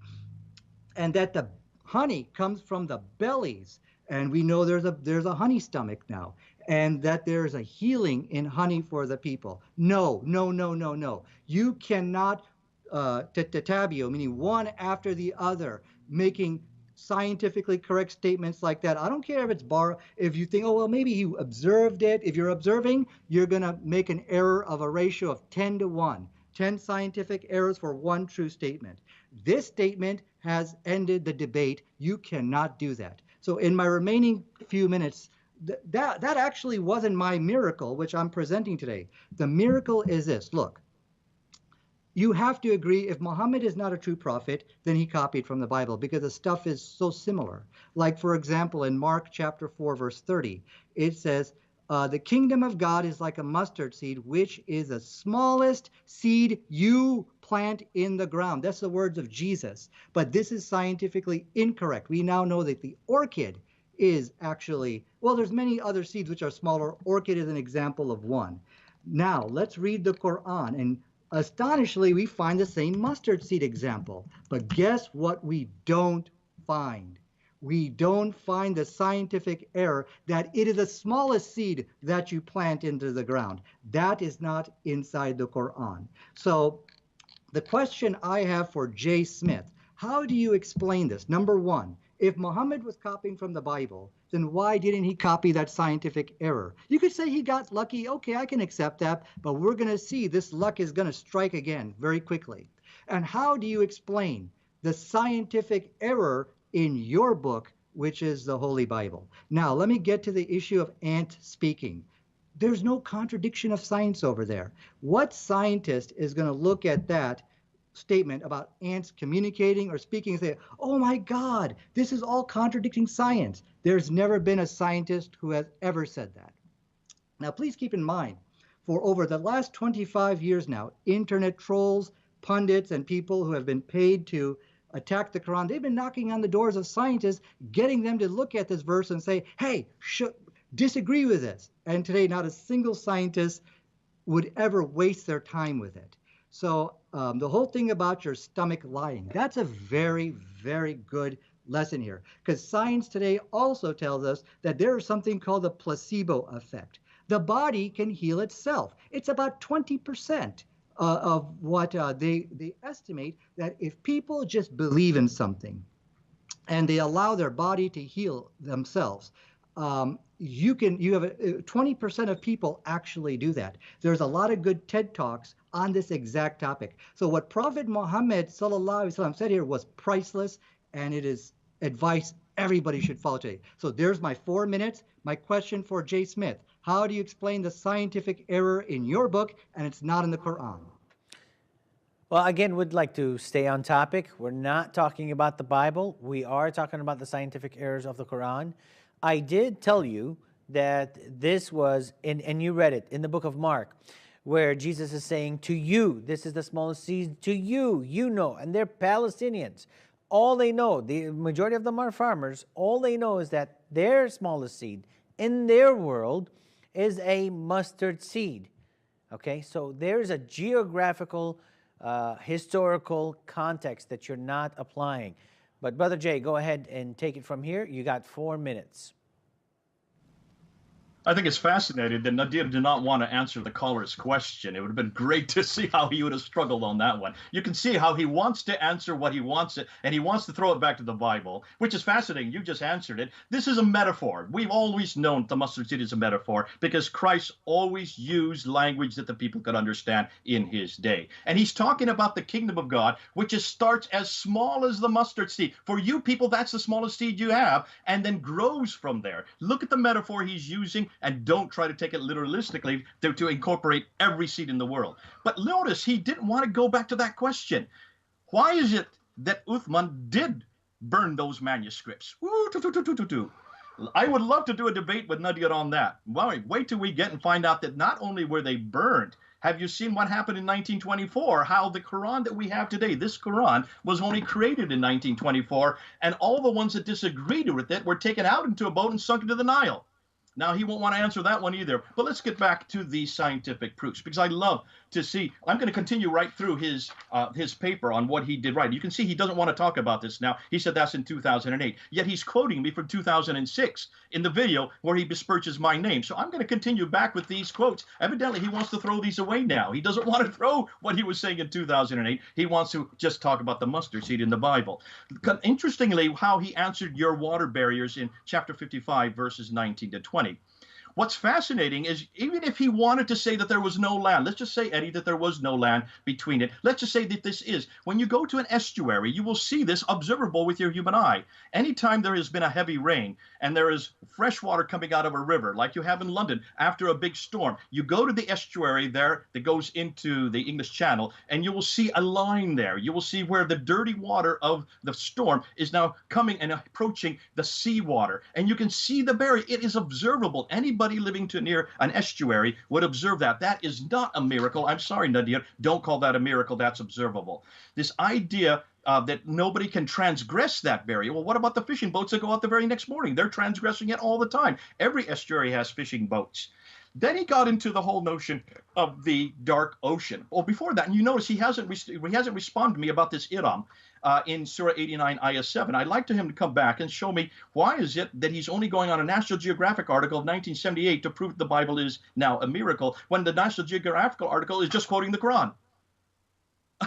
And that the honey comes from the bellies, and we know there's a honey stomach now, and that there's a healing in honey for the people. No. You cannot tatabio, meaning one after the other, making scientifically correct statements like that. I don't care if it's if you think, oh, well, maybe he observed it. If you're observing, you're going to make an error of a ratio of 10 to 1. 10 scientific errors for 1 true statement. This statement has ended the debate. You cannot do that. So in my remaining few minutes, that actually wasn't my miracle, which I'm presenting today. The miracle is this. Look, you have to agree if Muhammad is not a true prophet, then he copied from the Bible because the stuff is so similar. Like, for example, in Mark chapter 4, verse 30, it says, the kingdom of God is like a mustard seed, which is the smallest seed you plant in the ground. That's the words of Jesus. But this is scientifically incorrect. We now know that the orchid is actually, Well, there's many other seeds which are smaller. Orchid is an example of one. Now, let's read the Quran, and astonishingly, we find the same mustard seed example. But guess what we don't find? We don't find the scientific error that it is the smallest seed that you plant into the ground. That is not inside the Quran. So the question I have for Jay Smith, how do you explain this? Number one, if Muhammad was copying from the Bible, then why didn't he copy that scientific error? You could say he got lucky. Okay, I can accept that, but we're going to see this luck is going to strike again very quickly. And how do you explain the scientific error in your book, which is the Holy Bible? Now, let me get to the issue of ant speaking. There's no contradiction of science over there. What scientist is going to look at that statement about ants communicating or speaking and say, oh my God, this is all contradicting science? There's never been a scientist who has ever said that. Now, please keep in mind, for over the last 25 years now, internet trolls, pundits, and people who have been paid to attack the Quran, they've been knocking on the doors of scientists, getting them to look at this verse and say, hey, disagree with this. And today, not a single scientist would ever waste their time with it. So the whole thing about your stomach lying, that's a very, very good lesson here. Because science today also tells us that there is something called the placebo effect. The body can heal itself. It's about 20% of what they estimate that if people just believe in something and they allow their body to heal themselves, you have 20% of people actually do that. There's a lot of good TED Talks on this exact topic. So what Prophet Muhammad sallallahu alaihi wasallam said here was priceless, and it is advice everybody should follow today. So there's my 4 minutes. My question for Jay Smith: how do you explain the scientific error in your book and it's not in the Quran? Well, again, we'd like to stay on topic. We're not talking about the Bible. We are talking about the scientific errors of the Quran. I did tell you that this was, and you read it, in the book of Mark, where Jesus is saying, to you, this is the smallest seed, to you, you know, and they're Palestinians. All they know, the majority of them are farmers, all they know is that their smallest seed in their world is a mustard seed. Okay, so there's a geographical, historical context that you're not applying. But Brother Jay, go ahead and take it from here. You got 4 minutes. I think it's fascinating that Nadir did not want to answer the caller's question. It would have been great to see how he would have struggled on that one. You can see how he wants to answer what he wants it, and he wants to throw it back to the Bible, which is fascinating. You just answered it. This is a metaphor. We've always known the mustard seed is a metaphor because Christ always used language that the people could understand in his day. And he's talking about the kingdom of God, which starts as small as the mustard seed. For you people, that's the smallest seed you have, and then grows from there. Look at the metaphor he's using, and don't try to take it literalistically to incorporate every seed in the world. But notice he didn't want to go back to that question. Why is it that Uthman did burn those manuscripts? I would love to do a debate with Nadir on that. Well, wait till we get and find out that not only were they burned, have you seen what happened in 1924? How the Quran that we have today, this Quran, was only created in 1924, and all the ones that disagreed with it were taken out into a boat and sunk into the Nile. Now, he won't want to answer that one either. But let's get back to the scientific proofs, because I love to see. I'm going to continue right through his paper on what he did right. You can see he doesn't want to talk about this now. He said that's in 2008. Yet he's quoting me from 2006 in the video where he besmirches my name. So I'm going to continue back with these quotes. Evidently, he wants to throw these away now. He doesn't want to throw what he was saying in 2008. He wants to just talk about the mustard seed in the Bible. Interestingly, how he answered your water barriers in chapter 55, verses 19 to 20. What's fascinating is even if he wanted to say that there was no land, let's just say, Eddie, that there was no land between it. Let's just say that this is. When you go to an estuary, you will see this observable with your human eye. Anytime there has been a heavy rain and there is fresh water coming out of a river, like you have in London after a big storm, you go to the estuary there that goes into the English Channel, and you will see a line there. You will see where the dirty water of the storm is now coming and approaching the seawater. And you can see the barrier. It is observable. Anybody living near an estuary would observe that. That is not a miracle. I'm sorry, Nadir. Don't call that a miracle. That's observable. This idea that nobody can transgress that barrier. Well, what about the fishing boats that go out the very next morning? They're transgressing it all the time. Every estuary has fishing boats. Then he got into the whole notion of the dark ocean. Well, before that, and you notice he hasn't responded to me about this Iram in Surah 89, Ayah 7. I'd like him to come back and show me why is it that he's only going on a National Geographic article of 1978 to prove the Bible is now a miracle, when the National Geographic article is just quoting the Quran.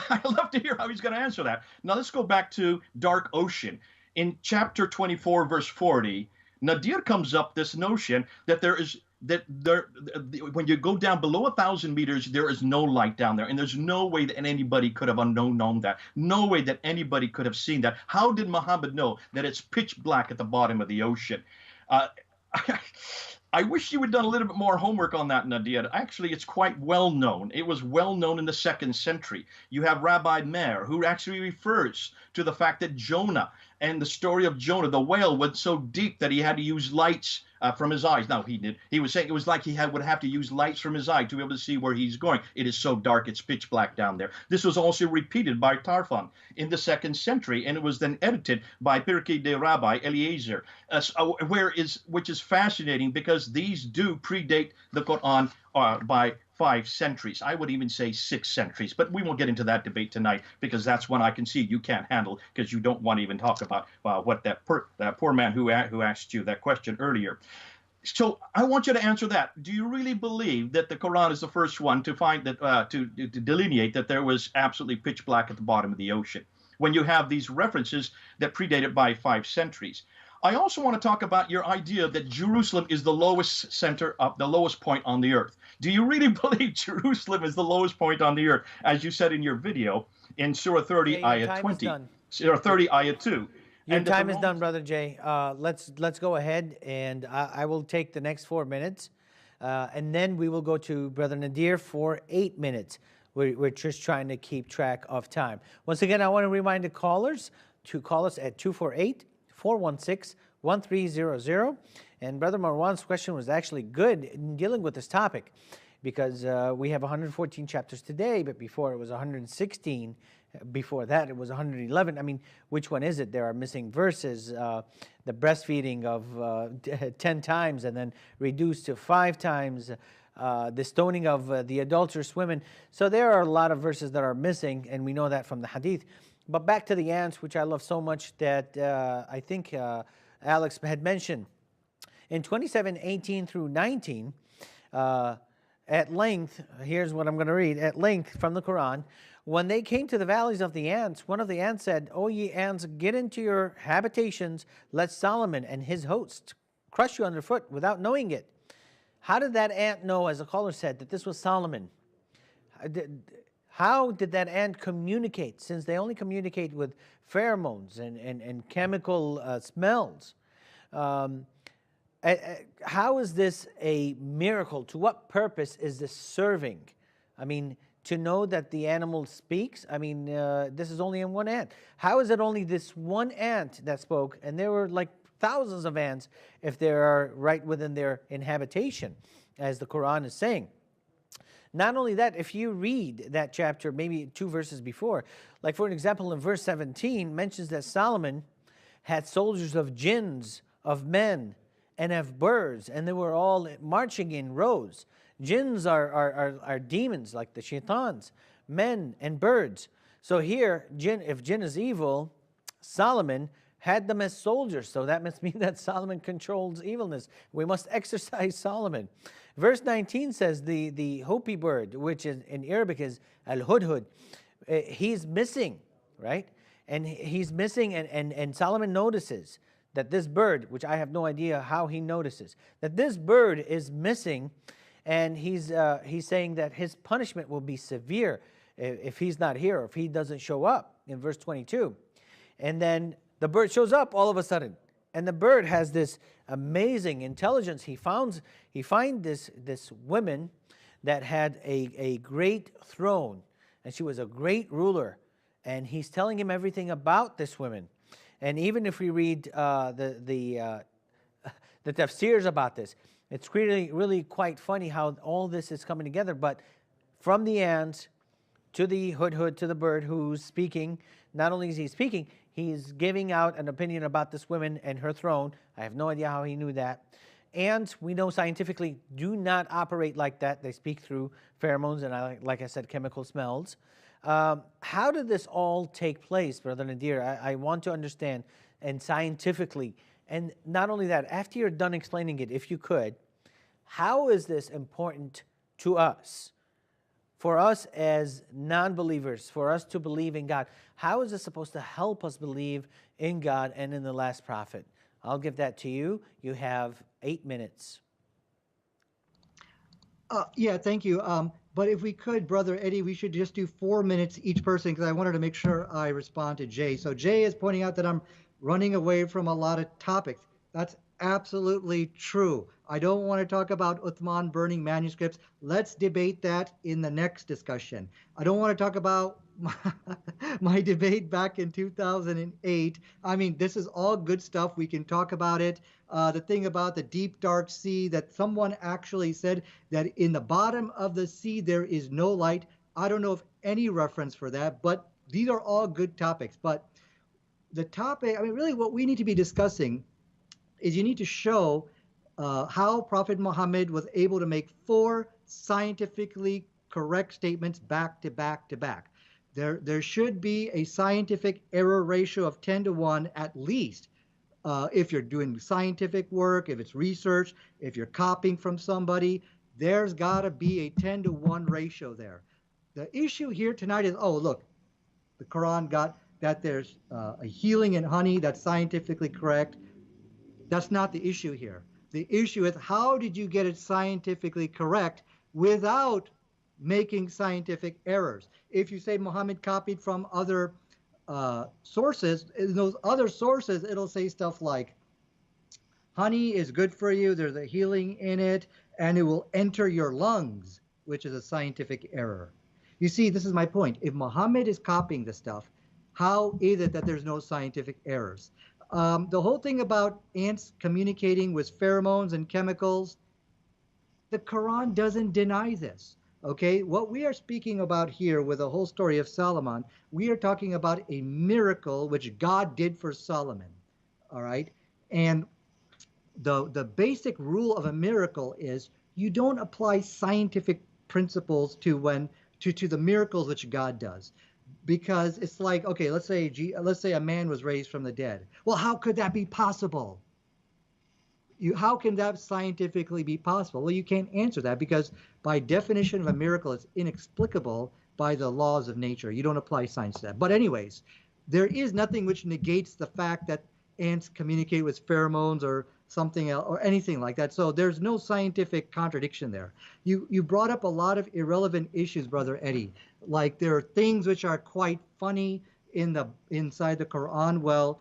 I'd love to hear how he's going to answer that. Now let's go back to dark ocean. In chapter 24, verse 40, Nadir comes up this notion that when you go down below 1,000 meters, there is no light down there, and there's no way that anybody could have known that. No way that anybody could have seen that. How did Muhammad know that it's pitch black at the bottom of the ocean? I wish you had done a little bit more homework on that, Nadir. Actually, it's quite well known. It was well known in the 2nd century. You have Rabbi Meir, who actually refers to the fact that Jonah and the story of Jonah, the whale went so deep that he had to use lights from his eyes. Now, he was saying it was like he would have to use lights from his eye to be able to see where he's going. It is so dark, it's pitch black down there. This was also repeated by Tarfon in the 2nd century, and it was then edited by Pirkei de Rabbi Eliezer, which is fascinating because these do predate the Quran by 5 centuries. I would even say 6 centuries, but we won't get into that debate tonight because that's one I can see you can't handle because you don't want to even talk about what that poor man who asked you that question earlier. So I want you to answer that. Do you really believe that the Quran is the first one to find that to delineate that there was absolutely pitch black at the bottom of the ocean when you have these references that predate it by 5 centuries? I also want to talk about your idea that Jerusalem is the lowest center the lowest point on the earth. Do you really believe Jerusalem is the lowest point on the earth, as you said in your video in Surah 30, Ayah 20, Surah 30, Ayah 2? Your time is done, Brother Jay. Let's go ahead, and I will take the next 4 minutes, and then we will go to Brother Nadir for 8 minutes. We're just trying to keep track of time. Once again, I want to remind the callers to call us at 248-416-1300. And Brother Marwan's question was actually good in dealing with this topic because we have 114 chapters today, but before it was 116. Before that, it was 111. I mean, which one is it? There are missing verses. The breastfeeding of 10 times and then reduced to 5 times. The stoning of the adulterous women. So there are a lot of verses that are missing, and we know that from the hadith. But back to the ants, which I love so much that I think Alex had mentioned. In 27:18 through 19, at length, here's what I'm going to read, at length from the Quran, when they came to the valleys of the ants, one of the ants said, "O ye ants, get into your habitations, let Solomon and his hosts crush you underfoot without knowing it." How did that ant know, as the caller said, that this was Solomon? How did that ant communicate, since they only communicate with pheromones and chemical smells? How is this a miracle? To what purpose is this serving? I mean, to know that the animal speaks? I mean, this is only in one ant. How is it only this one ant that spoke, and there were like thousands of ants if they are right within their inhabitation, as the Quran is saying? Not only that, if you read that chapter, maybe 2 verses before, like for an example, in verse 17, mentions that Solomon had soldiers of jinns, of men, and of birds, and they were all marching in rows. Jinns are demons, like the shaitans, men and birds. So here, if jinn is evil, Solomon had them as soldiers. So that must mean that Solomon controls evilness. We must exercise Solomon. Verse 19 says the Hopi bird, which in Arabic is al-hudhud, he's missing, right? And he's missing, and Solomon notices that this bird, which I have no idea how he notices, that this bird is missing, and he's saying that his punishment will be severe if he's not here, or if he doesn't show up, in verse 22. And then the bird shows up all of a sudden, and the bird has this amazing intelligence. He finds this woman that had a great throne, and she was a great ruler, and he's telling him everything about this woman. And even if we read the tafsirs about this, it's really quite funny how all this is coming together. But from the ants to the hudhud, to the bird who's speaking, not only is he speaking, he's giving out an opinion about this woman and her throne. I have no idea how he knew that. And we know scientifically do not operate like that. They speak through pheromones and, like I said, chemical smells. How did this all take place, Brother Nadir? I want to understand, and scientifically. And not only that, after you're done explaining it, if you could, how is this important to us? For us as non-believers, for us to believe in God, how is this supposed to help us believe in God and in the last prophet? I'll give that to you. You have 8 minutes. Yeah, thank you. But if we could, Brother Eddie, we should just do 4 minutes each person because I wanted to make sure I respond to Jay. So Jay is pointing out that I'm running away from a lot of topics. That's absolutely true. I don't want to talk about Uthman burning manuscripts. Let's debate that in the next discussion. I don't want to talk about my debate back in 2008. I mean, this is all good stuff. We can talk about it. The thing about the deep, dark sea, that someone actually said that in the bottom of the sea there is no light. I don't know of any reference for that, but these are all good topics. But the topic, I mean, really what we need to be discussing is you need to show how Prophet Muhammad was able to make 4 scientifically correct statements back to back to back. There should be a scientific error ratio of 10 to 1 at least. If you're doing scientific work, if it's research, if you're copying from somebody, there's got to be a 10 to 1 ratio there. The issue here tonight is, oh, look, the Quran got that there's a healing in honey that's scientifically correct. That's not the issue here. The issue is, how did you get it scientifically correct without making scientific errors? If you say Muhammad copied from other sources, in those other sources, it'll say stuff like, honey is good for you, there's a healing in it, and it will enter your lungs, which is a scientific error. You see, this is my point. If Muhammad is copying this stuff, how is it that there's no scientific errors? The whole thing about ants communicating with pheromones and chemicals, the Quran doesn't deny this. Okay, what we are speaking about here with the whole story of Solomon, we are talking about a miracle which God did for Solomon. All right, and the basic rule of a miracle is you don't apply scientific principles to the miracles which God does. Because it's like, okay, let's say a man was raised from the dead. Well, how could that be possible? How can that scientifically be possible? Well, you can't answer that because by definition of a miracle, it's inexplicable by the laws of nature. You don't apply science to that. But anyways, there is nothing which negates the fact that ants communicate with pheromones or something else or anything like that. So there's no scientific contradiction there. You brought up a lot of irrelevant issues, Brother Eddie. Like there are things which are quite funny inside the Quran. Well,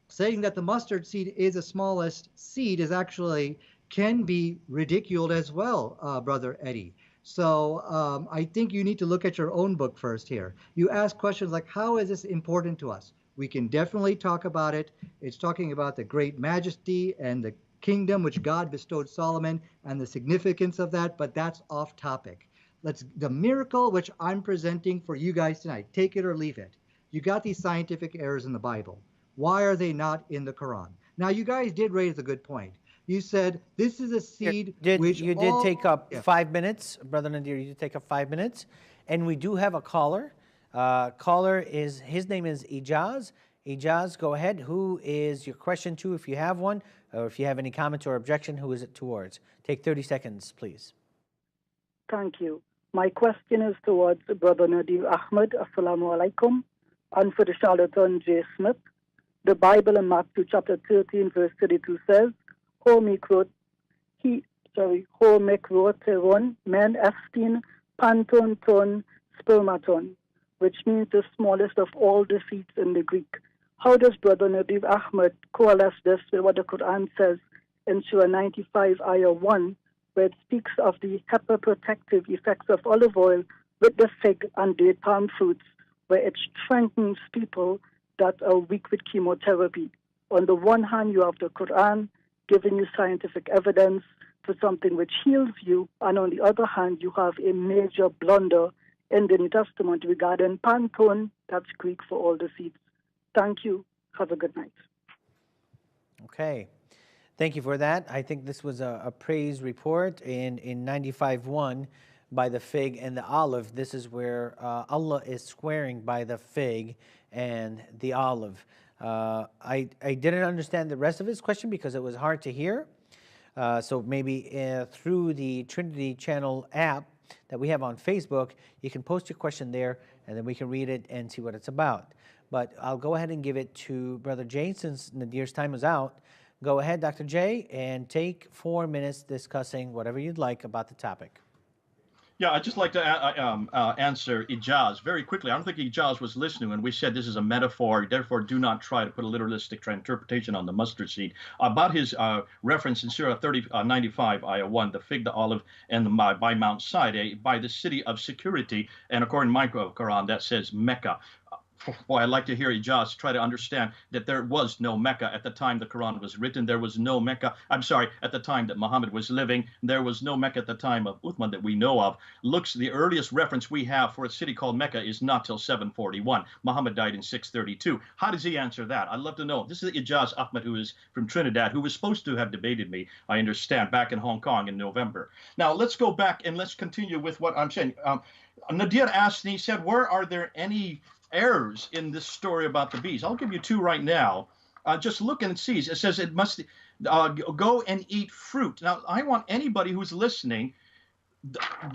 saying that the mustard seed is the smallest seed is actually can be ridiculed as well, Brother Eddie. So I think you need to look at your own book first here. You ask questions like, how is this important to us? We can definitely talk about it. It's talking about the great majesty and the kingdom which God bestowed Solomon and the significance of that, but that's off topic. The miracle which I'm presenting for you guys tonight, take it or leave it. You got these scientific errors in the Bible. Why are they not in the Quran? Now, you guys did raise a good point. You said this is a seed which you did take up 5 minutes, Brother Nadir. You did take up 5 minutes, and we do have a caller. His name is Ijaz. Ijaz, go ahead. Who is your question to, if you have one, or if you have any comment or objection, who is it towards? Take 30 seconds, please. Thank you. My question is towards Brother Nadir Ahmed. Assalamu alaikum. And for the charlatan J. Smith. The Bible in Matthew chapter 13, verse 32 says, Ho mikrot one, men estin panton ton spermaton, which means the smallest of all the seeds in the Greek. How does Brother Nadir Ahmed coalesce this with what the Quran says in Surah 95, Ayah 1, where it speaks of the hepatoprotective effects of olive oil with the fig and date palm fruits, where it strengthens people that are weak with chemotherapy. On the one hand, you have the Quran giving you scientific evidence for something which heals you, and on the other hand, you have a major blunder In the New Testament, we got in Pantone, that's Greek for all the seeds. Thank you. Have a good night. Okay. Thank you for that. I think this was a praise report in 95:1 by the fig and the olive. This is where Allah is swearing by the fig and the olive. I didn't understand the rest of his question because it was hard to hear. So maybe through the Trinity Channel app that we have on Facebook, you can post your question there, and then we can read it and see what it's about. But I'll go ahead and give it to Brother Jay since Nadir's time is out. Go ahead, Dr. J, and take 4 minutes discussing whatever you'd like about the topic. Yeah, I'd just like to answer Ijaz very quickly. I don't think Ijaz was listening when we said this is a metaphor, therefore do not try to put a literalistic interpretation on the mustard seed. About his reference in Surah 95, Ayah 1, the fig, the olive, and the by Mount Sinai, by the city of security, and according to my Quran, that says Mecca. Boy, I'd like to hear Ijaz try to understand that there was no Mecca at the time the Quran was written. There was no Mecca, I'm sorry, at the time that Muhammad was living. There was no Mecca at the time of Uthman that we know of. The earliest reference we have for a city called Mecca is not till 741. Muhammad died in 632. How does he answer that? I'd love to know. This is Ijaz Ahmed, who is from Trinidad, who was supposed to have debated me, I understand, back in Hong Kong in November. Now, let's go back and let's continue with what I'm saying. Nadir asked, and he said, where are there any errors in this story about the bees? I'll give you two right now. Just look and see. It says it must go and eat fruit. Now, I want anybody who's listening,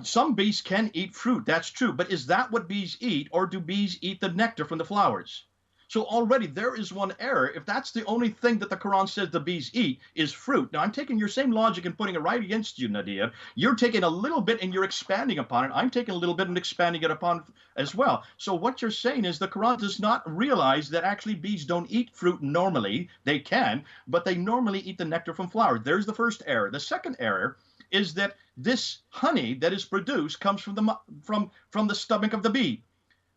some bees can eat fruit. That's true. But is that what bees eat, or do bees eat the nectar from the flowers? So already there is one error. If that's the only thing that the Quran says the bees eat is fruit. Now, I'm taking your same logic and putting it right against you, Nadir. You're taking a little bit and you're expanding upon it. I'm taking a little bit and expanding it upon as well. So what you're saying is the Quran does not realize that actually bees don't eat fruit normally. They can, but they normally eat the nectar from flowers. There's the first error. The second error is that this honey that is produced comes from the stomach of the bee.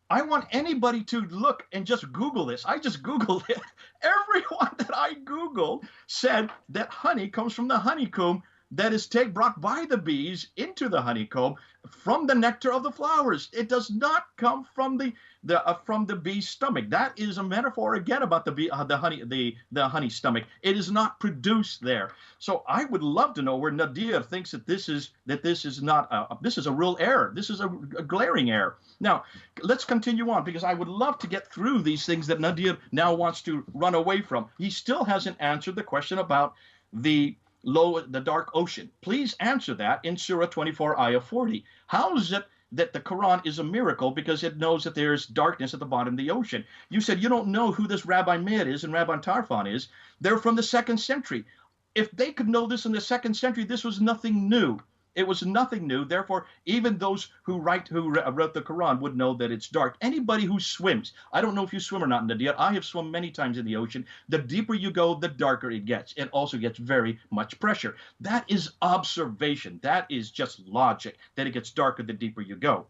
I want anybody to look and just Google this. I just Googled it. Everyone that I Googled said that honey comes from the honeycomb that is brought by the bees into the honeycomb from the nectar of the flowers. It does not come from the bee's stomach. That is a metaphor again about the honey stomach. It is not produced there. So I would love to know where Nadir thinks that this is a real error. This is a glaring error. Now let's continue on, because I would love to get through these things that Nadir now wants to run away from. He still hasn't answered the question about the dark ocean. Please answer that in Surah 24, Ayah 40. How is it that the Quran is a miracle because it knows that there's darkness at the bottom of the ocean? You said you don't know who this Rabbi Meir is and Rabbi Tarfon is. They're from the 2nd century. If they could know this in the 2nd century, this was nothing new. It was nothing new. Therefore, even those who wrote the Quran would know that it's dark. Anybody who swims, I don't know if you swim or not, Nadir. I have swum many times in the ocean. The deeper you go, the darker it gets. It also gets very much pressure. That is observation. That is just logic, that it gets darker the deeper you go.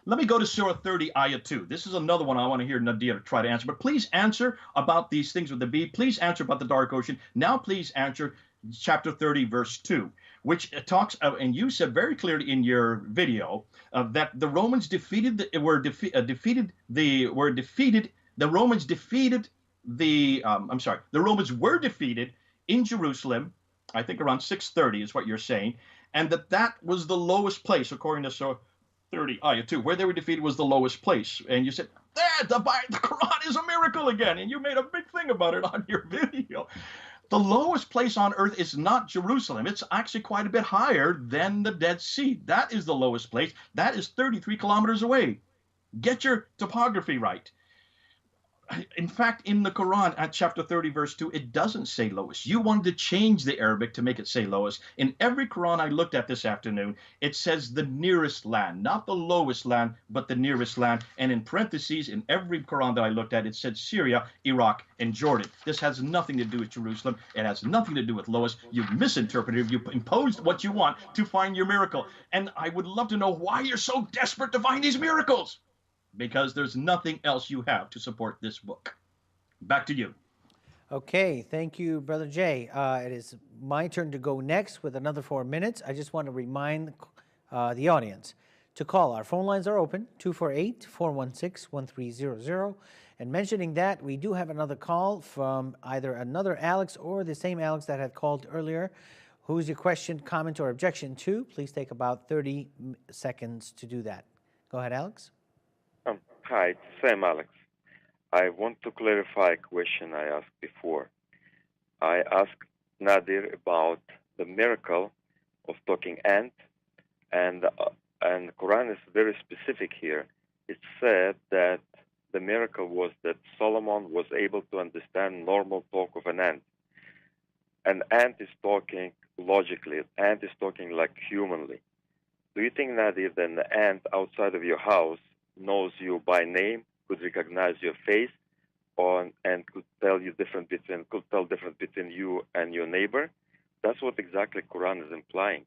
Let me go to Surah 30, Ayah 2. This is another one I want to hear Nadir try to answer. But please answer about these things with the bee. Please answer about the dark ocean. Now please answer chapter 30, verse 2. Which talks, and you said very clearly in your video that the Romans the Romans were defeated in Jerusalem, I think around 630 is what you're saying, and that was the lowest place, according to Surah 30, Ayah 2, where they were defeated was the lowest place. And you said, the Quran is a miracle again, and you made a big thing about it on your video. The lowest place on earth is not Jerusalem. It's actually quite a bit higher than the Dead Sea. That is the lowest place. That is 33 kilometers away. Get your topography right. In fact, in the Quran at chapter 30, verse 2, it doesn't say lowest. You wanted to change the Arabic to make it say lowest. In every Quran I looked at this afternoon, it says the nearest land, not the lowest land, but the nearest land. And in parentheses, in every Quran that I looked at, it said Syria, Iraq, and Jordan. This has nothing to do with Jerusalem. It has nothing to do with lowest. You've misinterpreted. You imposed what you want to find your miracle. And I would love to know why you're so desperate to find these miracles. Because there's nothing else you have to support this book. Back to you. Okay, thank you, Brother Jay. It is my turn to go next with another 4 minutes. I just want to remind the audience to call. Our phone lines are open, 248-416-1300. And mentioning that, we do have another call from either another Alex or the same Alex that had called earlier. Who's your question, comment, or objection to? Please take about 30 seconds to do that. Go ahead, Alex. Hi, it's Sam Alex. I want to clarify a question I asked before. I asked Nadir about the miracle of talking ant, and the Quran is very specific here. It said that the miracle was that Solomon was able to understand normal talk of an ant. An ant is talking logically. An ant is talking like humanly. Do you think, Nadir, that an ant outside of your house knows you by name, could recognize your face, and could tell difference between you and your neighbor? That's what exactly Quran is implying.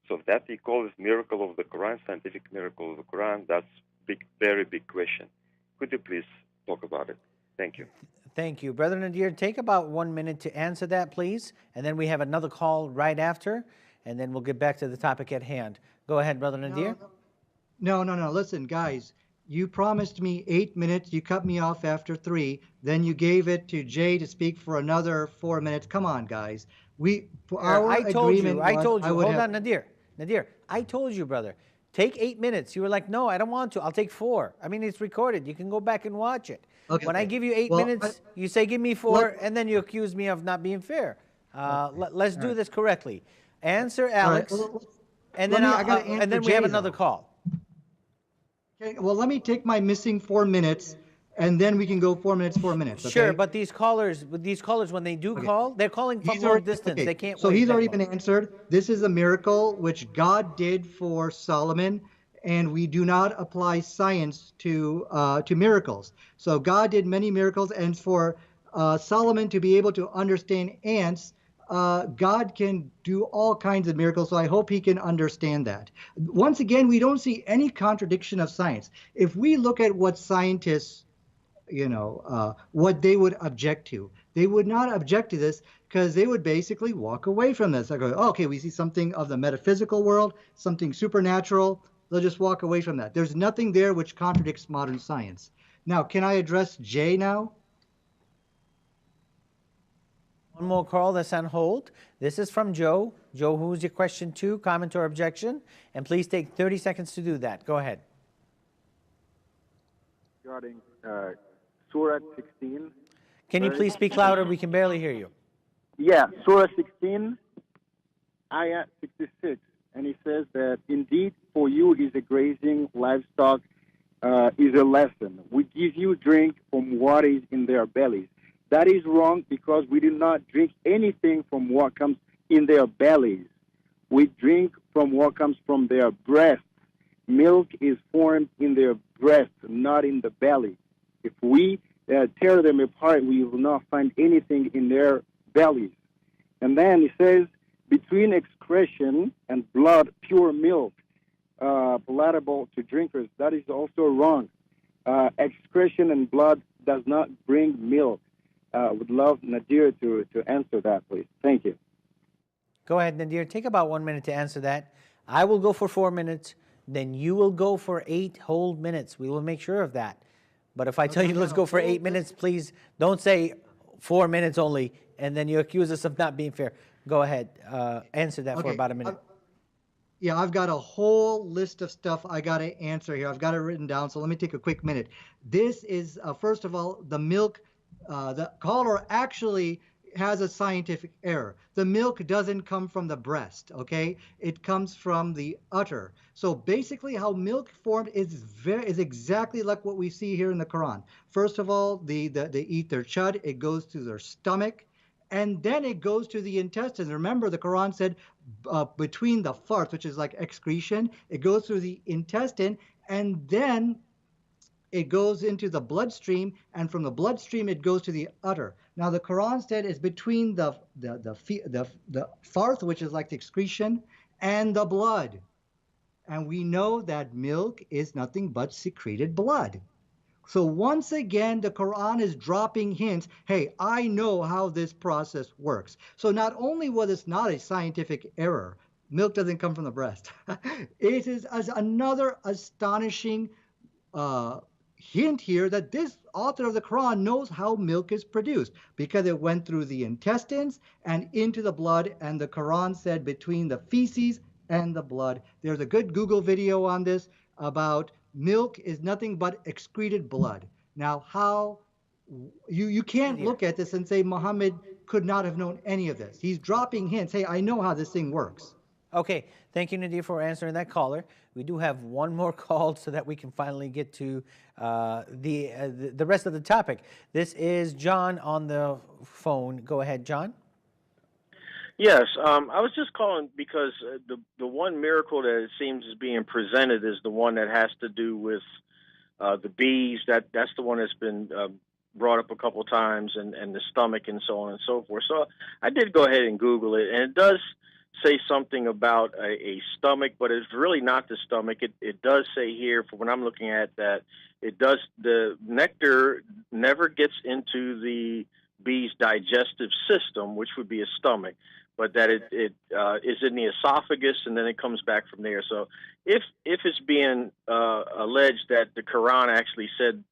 So that he calls miracle of the Quran, scientific miracle of the Quran, that's big, very big question. Could you please talk about it? Thank you. Thank you. Brother Nadir, take about 1 minute to answer that, please. And then we have another call right after, and then we'll get back to the topic at hand. Go ahead, Brother Nadir. No. Listen, guys, you promised me 8 minutes. You cut me off after 3. Then you gave it to Jay to speak for another 4 minutes. Come on, guys. I told you. Hold on, Nadir. I told you, brother. Take 8 minutes. You were like, no, I don't want to. I'll take 4. I mean, it's recorded. You can go back and watch it. Okay. When I give you 8 minutes, you say, give me 4, and then you accuse me of not being fair. Let's do this correctly. Answer Alex, and then we have another call. Okay, well, let me take my missing 4 minutes, and then we can go 4 minutes, 4 minutes. Okay? Sure, but these callers, when they do call, they're calling from long distance. Okay. They can't So wait he's that already long. been answered. This is a miracle which God did for Solomon, and we do not apply science to miracles. So God did many miracles, and for Solomon to be able to understand ants, God can do all kinds of miracles, so I hope he can understand that. Once again, we don't see any contradiction of science. If we look at what scientists, what they would object to, they would not object to this because they would basically walk away from this. I go, okay, we see something of the metaphysical world, something supernatural. They'll just walk away from that. There's nothing there which contradicts modern science. Now, can I address Jay now? One more call that's on hold. This is from Joe. Joe, who's your question to, comment, or objection? And please take 30 seconds to do that. Go ahead. Regarding Surah 16. Can you please speak louder? We can barely hear you. Yeah, Surah 16, Ayah 66. And it says that indeed for you is a grazing livestock is a lesson. We give you drink from what is in their bellies. That is wrong because we do not drink anything from what comes in their bellies. We drink from what comes from their breasts. Milk is formed in their breasts, not in the belly. If we tear them apart, we will not find anything in their bellies. And then it says, between excretion and blood, pure milk, palatable to drinkers. That is also wrong. Excretion and blood does not bring milk. Would love Nadir to answer that, please. Thank you. Go ahead, Nadir. Take about 1 minute to answer that. I will go for 4 minutes. Then you will go for 8 whole minutes. We will make sure of that. But if I tell you let's go for 8 minutes, please don't say 4 minutes only, and then you accuse us of not being fair. Go ahead. Answer that for about a minute. Yeah, I've got a whole list of stuff I got to answer here. I've got it written down, so let me take a quick minute. This is, first of all, the milk. The caller actually has a scientific error. The milk doesn't come from the breast, okay? It comes from the udder. So basically how milk formed is exactly like what we see here in the Quran. First of all, they eat their chud, it goes to their stomach, and then it goes to the intestines. Remember, the Quran said between the farts, which is like excretion, it goes through the intestine, and then it goes into the bloodstream, and from the bloodstream it goes to the udder. Now the Quran said it's between the farth, which is like the excretion, and the blood. And we know that milk is nothing but secreted blood. So once again, the Quran is dropping hints. Hey, I know how this process works. So not only was it not a scientific error, milk doesn't come from the breast. It is as another astonishing hint here that this author of the Quran knows how milk is produced because it went through the intestines and into the blood, and the Quran said between the feces and the blood. There's a good Google video on this about milk is nothing but excreted blood. Now, how you can't look at this and say Muhammad could not have known any of this. He's dropping hints. Hey, I know how this thing works. Okay, thank you, Nadir, for answering that caller. We do have one more call so that we can finally get to the rest of the topic. This is John on the phone. Go ahead, John. Yes, I was just calling because the one miracle that it seems is being presented is the one that has to do with the bees. That's the one that's been brought up a couple times, and the stomach and so on and so forth. So I did go ahead and Google it, and it does say something about a stomach, but it's really not the stomach. It does say here, for when I'm looking at that, the nectar never gets into the bee's digestive system, which would be a stomach, but that it is in the esophagus, and then it comes back from there. So if it's being alleged that the Quran actually said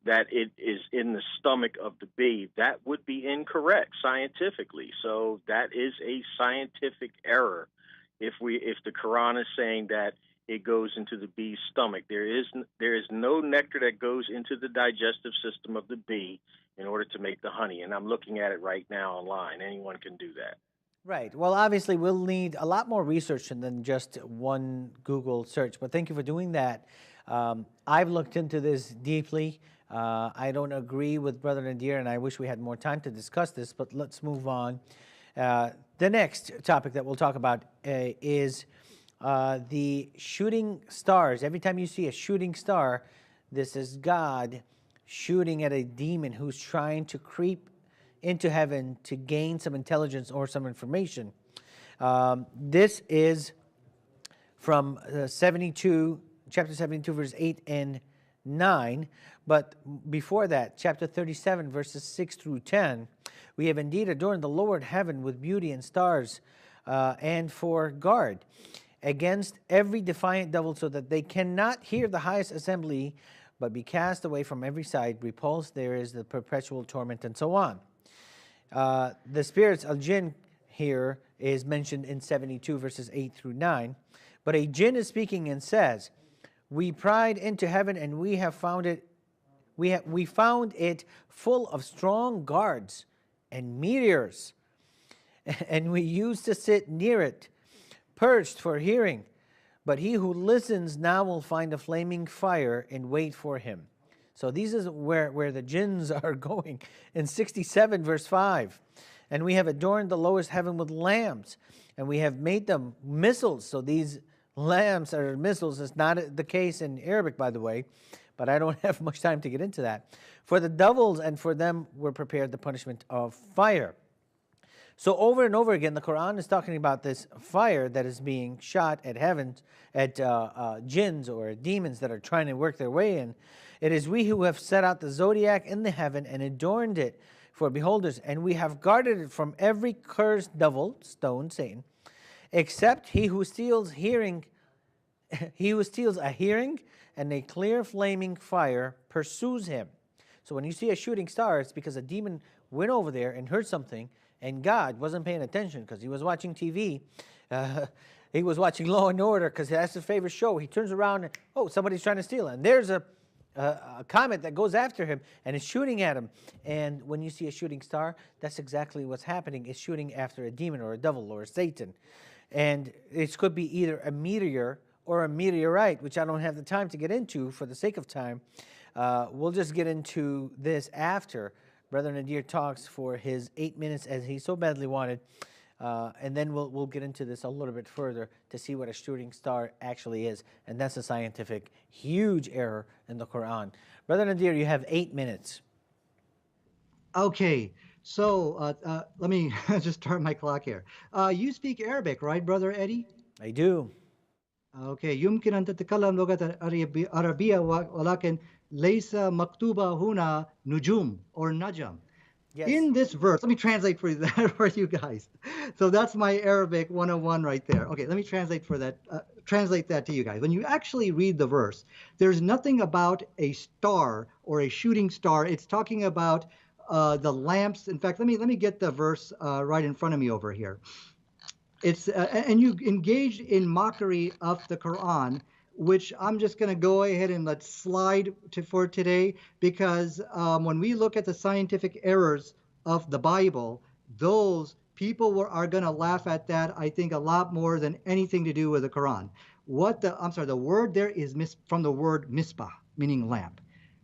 that it is in the stomach of the bee, that would be incorrect scientifically. So that is a scientific error. If the Quran is saying that it goes into the bee's stomach, there is no nectar that goes into the digestive system of the bee in order to make the honey. And I'm looking at it right now online. Anyone can do that. Right. Well, obviously, we'll need a lot more research than just one Google search. But thank you for doing that. I've looked into this deeply. I don't agree with Brother Nadir, and I wish we had more time to discuss this, but let's move on. The next topic that we'll talk about is the shooting stars. Every time you see a shooting star, this is God shooting at a demon who's trying to creep into heaven to gain some intelligence or some information. This is from chapter 72, verse 8 and 9. But before that, chapter 37, verses 6 through 10, we have indeed adorned the Lord heaven with beauty and stars, and for guard against every defiant devil, so that they cannot hear the highest assembly, but be cast away from every side. Repulsed, there is the perpetual torment, and so on. The spirits, al-jinn, here is mentioned in 72, verses 8 through 9. But a jinn is speaking and says, "We pried into heaven, and we have found it. We found it full of strong guards and meteors, and we used to sit near it, perched for hearing. But he who listens now will find a flaming fire and wait for him." So these is where the jinns are going. In 67, verse 5, "And we have adorned the lowest heaven with lamps, and we have made them missiles." So these lamps are missiles. It's not the case in Arabic, by the way, but I don't have much time to get into that. "For the devils, and for them were prepared the punishment of fire." So over and over again, the Quran is talking about this fire that is being shot at heavens, at jinns or demons that are trying to work their way in. "It is we who have set out the zodiac in the heaven and adorned it for beholders, and we have guarded it from every cursed devil," stone, Satan, "except he who steals hearing, he who steals a hearing, and a clear flaming fire pursues him." So when you see a shooting star, it's because a demon went over there and heard something, and God wasn't paying attention because he was watching TV. He was watching Law and Order because that's his favorite show. He turns around and, oh, somebody's trying to steal it. And there's a comet that goes after him and is shooting at him. And when you see a shooting star, that's exactly what's happening. It's shooting after a demon or a devil or a Satan. And it could be either a meteor or a meteorite, which I don't have the time to get into for the sake of time. We'll just get into this after Brother Nadir talks for his 8 minutes as he so badly wanted. And then we'll get into this a little bit further to see what a shooting star actually is. And that's a scientific huge error in the Quran. Brother Nadir, you have 8 minutes. Okay, so let me just start my clock here. You speak Arabic, right, Brother Eddie? I do. Okay, يمكن أن تتكلم لغة عربية ولكن ليس مكتوبة هنا نجوم or najam. Yes. In this verse, let me translate for that for you guys. So that's my Arabic 101 right there. Okay, let me translate for that. Translate that to you guys. When you actually read the verse, there's nothing about a star or a shooting star. It's talking about the lamps. In fact, let me get the verse right in front of me over here. It's and you engaged in mockery of the Quran, which I'm just going to go ahead and let's slide for today, because when we look at the scientific errors of the Bible, those people are going to laugh at that, I think, a lot more than anything to do with the Quran. The word there is from the word misbah, meaning lamp.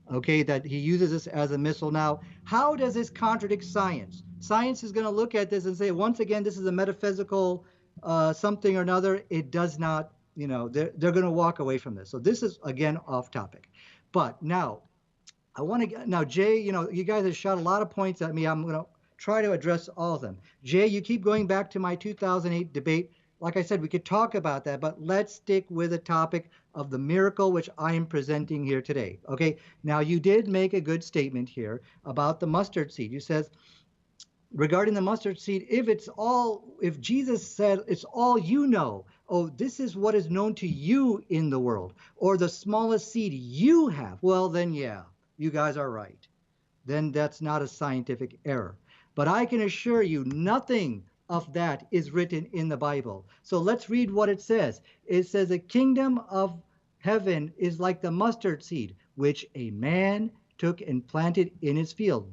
Okay, that he uses this as a missile. Now, how does this contradict science? Science is going to look at this and say, once again, this is a metaphysical something or another. It does not, they're going to walk away from this. So this is, again, off topic. But now, Jay, you guys have shot a lot of points at me. I'm going to try to address all of them. Jay, you keep going back to my 2008 debate. Like I said, we could talk about that, but let's stick with the topic of the miracle which I am presenting here today. Okay, now you did make a good statement here about the mustard seed. You says, regarding the mustard seed, if Jesus said it's all oh, this is what is known to you in the world, or the smallest seed you have, well, then yeah, you guys are right. Then that's not a scientific error. But I can assure you nothing of that is written in the Bible. So let's read what it says. It says, the kingdom of heaven is like the mustard seed, which a man took and planted in his field.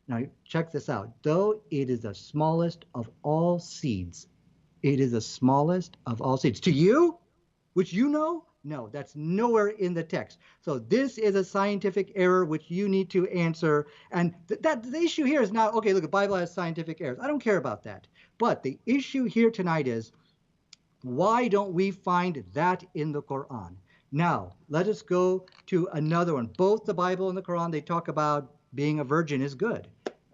Now check this out, though it is the smallest of all seeds. It is the smallest of all seeds. To you, which you know? No, that's nowhere in the text. So this is a scientific error which you need to answer. And the issue here is not, okay, look, the Bible has scientific errors. I don't care about that. But the issue here tonight is, why don't we find that in the Quran? Now, let us go to another one. Both the Bible and the Quran, they talk about being a virgin is good.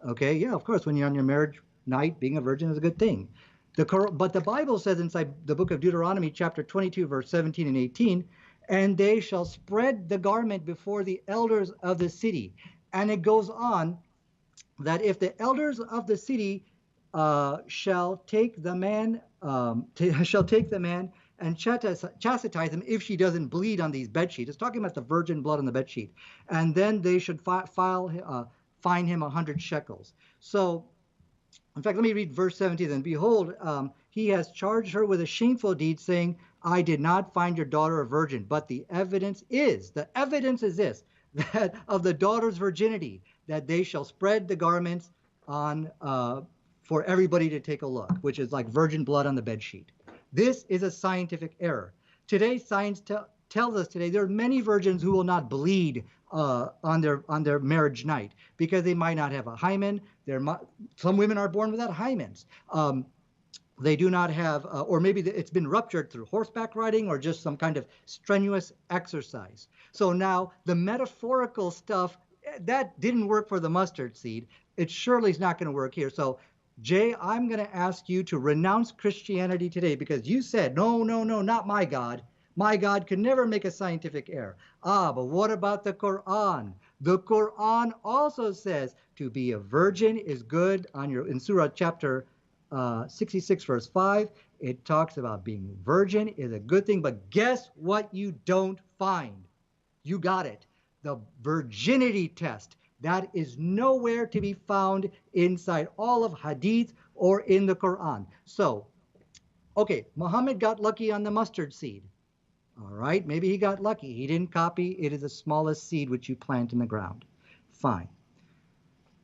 Okay, yeah, of course, when you're on your marriage night, being a virgin is a good thing. But the Bible says inside the book of Deuteronomy, chapter 22, verse 17 and 18, and they shall spread the garment before the elders of the city. And it goes on that if the elders of the city shall take the man and chastise him if she doesn't bleed on these bed sheets. It's talking about the virgin blood on the bed sheet. And then they should fine him 100 shekels. So, in fact, let me read verse 17. And behold, he has charged her with a shameful deed, saying, I did not find your daughter a virgin. But the evidence is this, that of the daughter's virginity, that they shall spread the garments on for everybody to take a look, which is like virgin blood on the bed sheet. This is a scientific error. Today, science tells us today there are many virgins who will not bleed on their marriage night because they might not have a hymen. Some women are born without hymens. They do not have, or maybe it's been ruptured through horseback riding or just some kind of strenuous exercise. So now the metaphorical stuff, that didn't work for the mustard seed. It surely is not going to work here. So Jay, I'm going to ask you to renounce Christianity today because you said, no, not my God. My God could never make a scientific error. But what about the Quran? The Quran also says to be a virgin is good. In Surah chapter 66, verse 5, it talks about being virgin is a good thing. But guess what you don't find? You got it. The virginity test. That is nowhere to be found inside all of Hadith or in the Quran. So, okay, Muhammad got lucky on the mustard seed. All right, maybe he got lucky. He didn't copy. It is the smallest seed which you plant in the ground. Fine.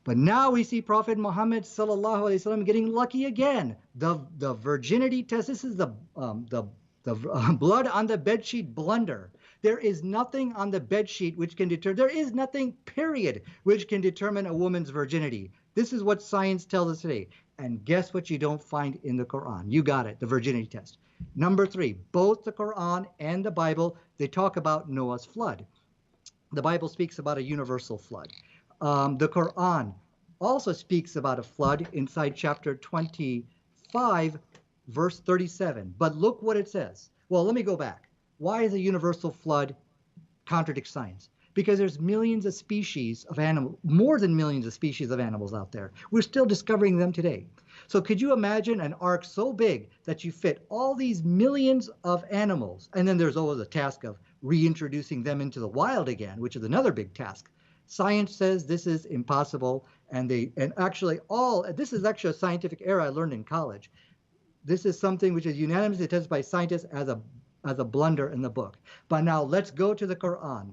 But now we see Prophet Muhammad sallallahu alaihi wasallam getting lucky again. The virginity test. This is the blood on the bedsheet blunder. There is nothing on the bedsheet which can determine. There is nothing, period, which can determine a woman's virginity. This is what science tells us today. And guess what you don't find in the Quran? You got it, the virginity test. Number 3, both the Quran and the Bible, they talk about Noah's flood. The Bible speaks about a universal flood. The Quran also speaks about a flood inside chapter 25, verse 37. But look what it says. Well, let me go back. Why is a universal flood contradict science? because there's millions of species of animals, more than millions of species of animals out there. We're still discovering them today. So could you imagine an ark so big that you fit all these millions of animals? And then there's always a task of reintroducing them into the wild again, which is another big task. Science says this is impossible, and actually this is actually a scientific error I learned in college. This is something which is unanimously tested by scientists as a blunder in the book. But now let's go to the Quran,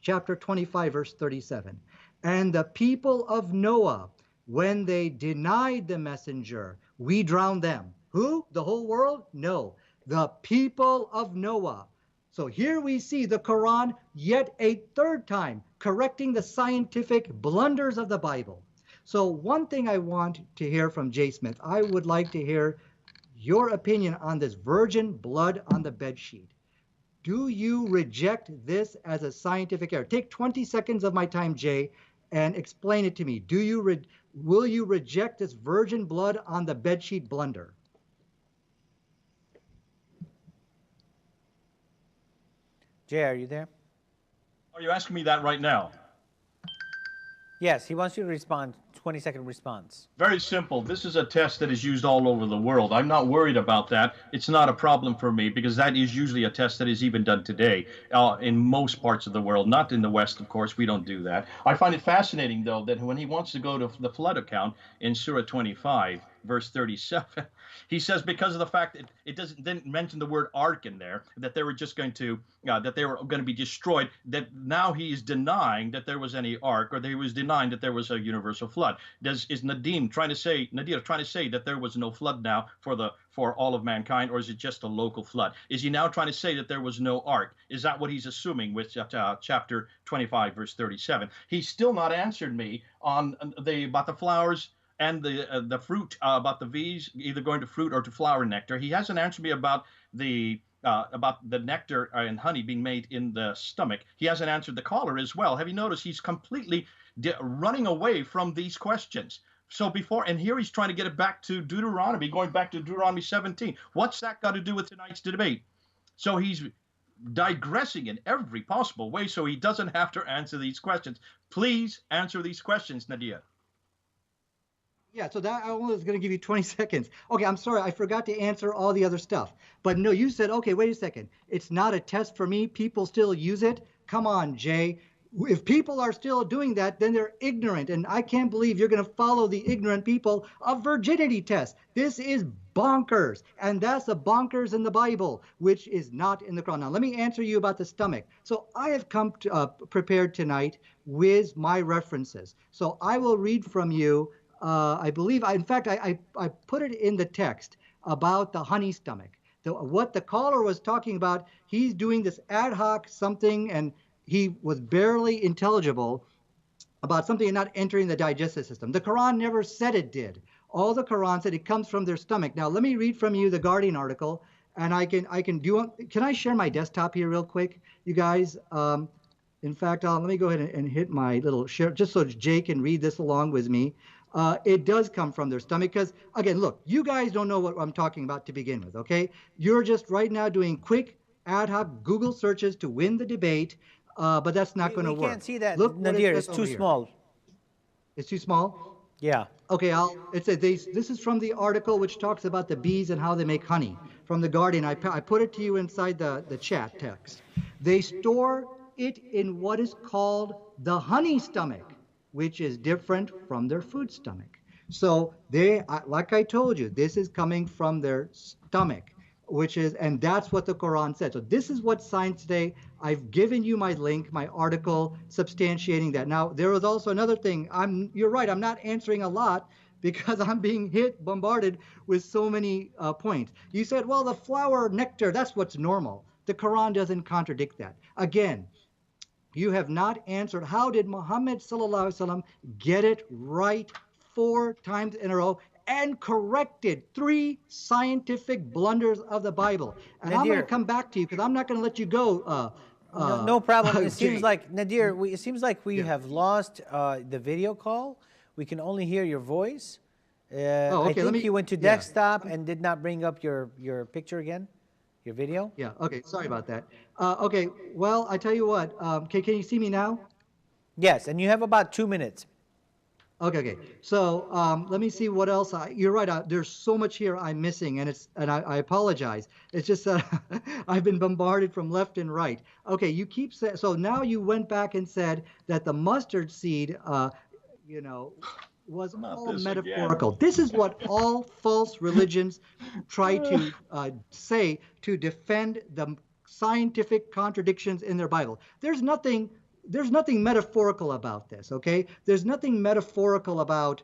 chapter 25, verse 37. And the people of Noah, when they denied the messenger, we drowned them. Who? The whole world? No. The people of Noah. So here we see the Quran yet a third time correcting the scientific blunders of the Bible. So one thing I want to hear from Jay Smith, I would like to hear your opinion on this virgin blood on the bed sheet. Do you reject this as a scientific error? Take 20 seconds of my time, Jay, and explain it to me. Will you reject this virgin blood on the bed sheet blunder? Jay, are you there? Are you asking me that right now? Yes, he wants you to respond, 20-second response. Very simple. This is a test that is used all over the world. I'm not worried about that. It's not a problem for me because that is usually a test that is even done today in most parts of the world, not in the West, of course. We don't do that. I find it fascinating, though, that when he wants to go to the flood account in Surah 25, verse 37, he says because of the fact that it didn't mention the word ark in there, that they were just going to be destroyed, that now he is denying that there was any ark, or that he was denying that there was a universal flood. Is Nadir trying to say that there was no flood now for all of mankind, or is it just a local flood? Is he now trying to say that there was no ark? Is that what he's assuming with chapter 25, verse 37? He's still not answered me on about the flowers and the fruit, about the bees either going to fruit or to flower nectar. He hasn't answered me about the nectar and honey being made in the stomach. He hasn't answered the caller as well. Have you noticed he's completely running away from these questions? So here he's trying to get it back to Deuteronomy, going back to Deuteronomy 17. What's that got to do with tonight's debate? So he's digressing in every possible way so he doesn't have to answer these questions. Please answer these questions, Nadir. Yeah, so that I was going to give you 20 seconds. Okay, I'm sorry, I forgot to answer all the other stuff. But no, you said, okay, wait a second. It's not a test for me. People still use it. Come on, Jay. If people are still doing that, then they're ignorant. And I can't believe you're going to follow the ignorant people of virginity test. This is bonkers. And that's a bonkers in the Bible, which is not in the Quran. Now, let me answer you about the stomach. So I have come prepared tonight with my references. So I will read from you. I believe, in fact, I put it in the text about the honey stomach. What the caller was talking about, he's doing this ad hoc something, and he was barely intelligible about something not entering the digestive system. The Quran never said it did. All the Quran said it comes from their stomach. Now, let me read from you the Guardian article, and can I share my desktop here real quick, you guys? In fact, let me go ahead and hit my little share, just so Jay can read this along with me. It does come from their stomach because, again, look, you guys don't know what I'm talking about to begin with, okay? You're just right now doing quick ad hoc Google searches to win the debate, but that's not going to work. We can't see that, Nadir. It's too small. It's too small? Yeah. Okay, this is from the article which talks about the bees and how they make honey from The Guardian. I put it to you inside the chat text. They store it in what is called the honey stomach, which is different from their food stomach. So like I told you, this is coming from their stomach, and that's what the Quran said. So this is what Science Today, I've given you my link, my article substantiating that. Now, there was also another thing. You're right, I'm not answering a lot because I'm being bombarded with so many points. You said, well, the flower nectar, that's what's normal. The Quran doesn't contradict that. Again, you have not answered, how did Muhammad sallallahu alaihi wasallam get it right 4 times in a row and corrected 3 scientific blunders of the Bible? And Nadir, I'm going to come back to you because I'm not going to let you go. No problem. It seems like, Nadir, it seems like we have lost the video call. We can only hear your voice. I think you went to desktop and did not bring up your picture again. Your video? Yeah. Okay. Sorry about that. Okay. Well, I tell you what. Can you see me now? Yes, and you have about 2 minutes. Okay. Okay. So let me see what else. You're right. There's so much here I'm missing, and I apologize. It's just that I've been bombarded from left and right. Okay. You keep saying. So now you went back and said that the mustard seed, you know, was Not all this again. metaphorical. This is what all false religions try to say to defend the scientific contradictions in their Bible. There's nothing metaphorical about this, okay? There's nothing metaphorical about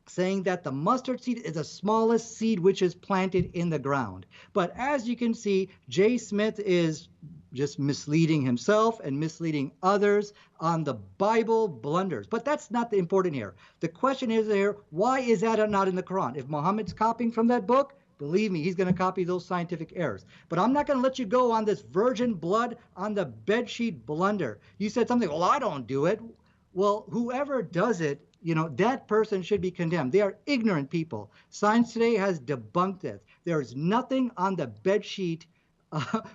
saying that the mustard seed is the smallest seed which is planted in the ground. But as you can see, Jay Smith is just misleading himself and misleading others on the Bible blunders. But that's not the important here. The question is here, why is that not in the Quran? If Muhammad's copying from that book, believe me, he's going to copy those scientific errors. But I'm not going to let you go on this virgin blood on the bedsheet blunder. You said something, well, I don't do it. Well, whoever does it, that person should be condemned. They are ignorant people. Science today has debunked it. There is nothing on the bedsheet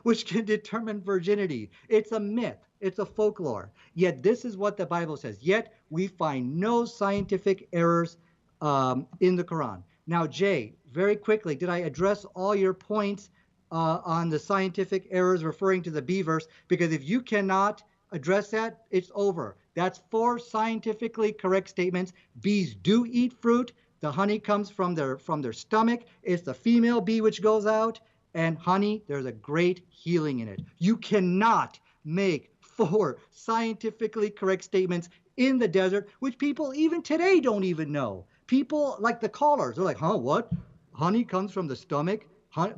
which can determine virginity. It's a myth. It's a folklore. Yet this is what the Bible says. Yet we find no scientific errors in the Quran. Now, Jay, very quickly, did I address all your points on the scientific errors referring to the B verse? Because if you cannot address that, it's over. That's 4 scientifically correct statements. Bees do eat fruit. The honey comes from their stomach. It's the female bee which goes out. And honey, there's a great healing in it. You cannot make 4 scientifically correct statements in the desert, which people even today don't even know. People like the callers, they're like, huh, what? Honey comes from the stomach?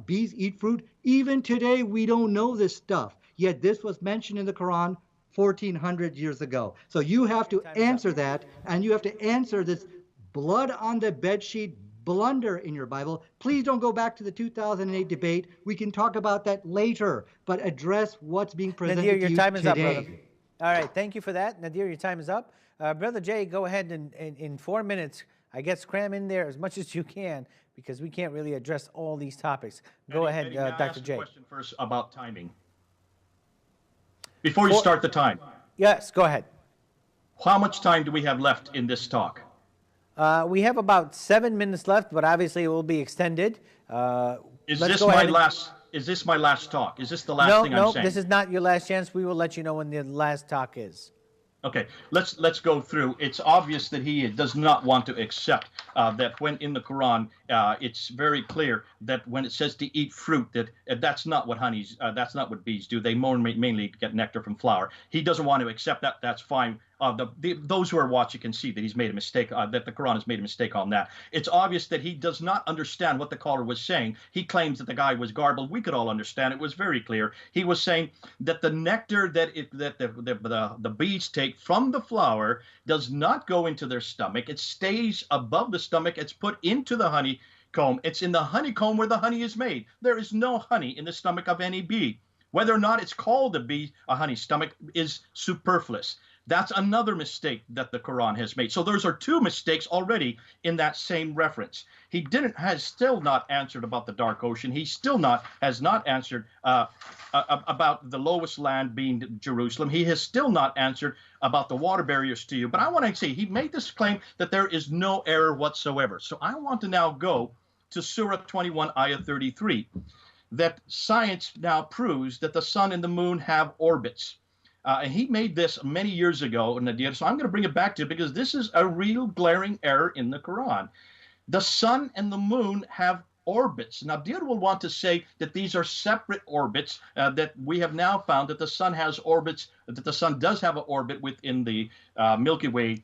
Bees eat fruit? Even today, we don't know this stuff. Yet this was mentioned in the Quran 1,400 years ago. So you have to answer that, and you have to answer this blood on the bedsheet blunder in your Bible. Please don't go back to the 2008 debate. We can talk about that later, but address what's being presented Nadir, to your you time is today. up, brother. All right, thank you for that. Nadir, your time is up. Brother Jay, go ahead and in 4 minutes, I guess cram in there as much as you can because we can't really address all these topics. Go ahead, Eddie, may I Dr. ask Jay. a question first about timing. Before you start the time. Yes, go ahead. How much time do we have left in this talk? We have about 7 minutes left, but obviously it will be extended. Is this my last talk? Is this the last thing I'm saying? No, this is not your last chance. We will let you know when the last talk is. Okay, let's go through. It's obvious that he does not want to accept that when in the Quran, it's very clear that when it says to eat fruit, that that's not what that's not what bees do. They mainly get nectar from flower. He doesn't want to accept that. That's fine. Those who are watching can see that he's made a mistake, that the Quran has made a mistake on that. It's obvious that he does not understand what the caller was saying. He claims that the guy was garbled. We could all understand. It was very clear. He was saying that the nectar that the bees take from the flower does not go into their stomach. It stays above the stomach. It's put into the honeycomb. It's in the honeycomb where the honey is made. There is no honey in the stomach of any bee. Whether or not it's called a honey stomach is superfluous. That's another mistake that the Quran has made. So those are 2 mistakes already in that same reference. He has still not answered about the dark ocean. He still has not answered about the lowest land being Jerusalem. He has still not answered about the water barriers to you. But I want to say he made this claim that there is no error whatsoever. So I want to now go to Surah 21, Ayah 33, that science now proves that the sun and the moon have orbits. And he made this many years ago, Nadir, so I'm going to bring it back to you because this is a real glaring error in the Quran. The sun and the moon have orbits. Nadir will want to say that these are separate orbits, that we have now found that the sun has orbits, that the sun does have an orbit within the Milky Way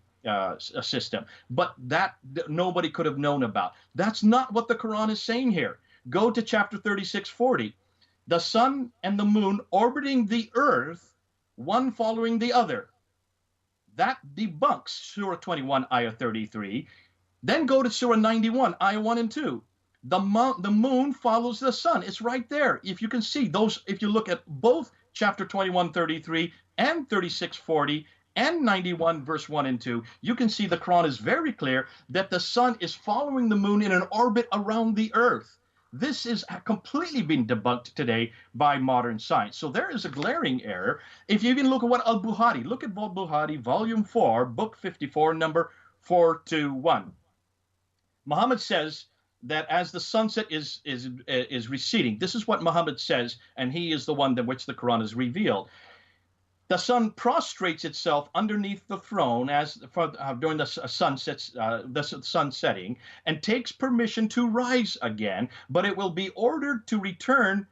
system. But that nobody could have known about. That's not what the Quran is saying here. Go to chapter 36:40. The sun and the moon orbiting the earth, one following the other. That debunks Surah 21, Ayah 33. Then go to Surah 91, Ayah 1 and 2. The moon follows the sun. It's right there. If you can see those, if you look at both chapter 21, 33 and 36:40 and 91, verse 1 and 2, you can see the Quran is very clear that the sun is following the moon in an orbit around the earth. This is completely been debunked today by modern science. So there is a glaring error. If you even look at what al-Bukhari, look at al-Bukhari, volume 4, book 54, number 421. Muhammad says that as the sunset is receding, this is what Muhammad says, and he is the one that which the Quran is revealed. The sun prostrates itself underneath the throne during the sun setting, and takes permission to rise again, but it will be ordered to return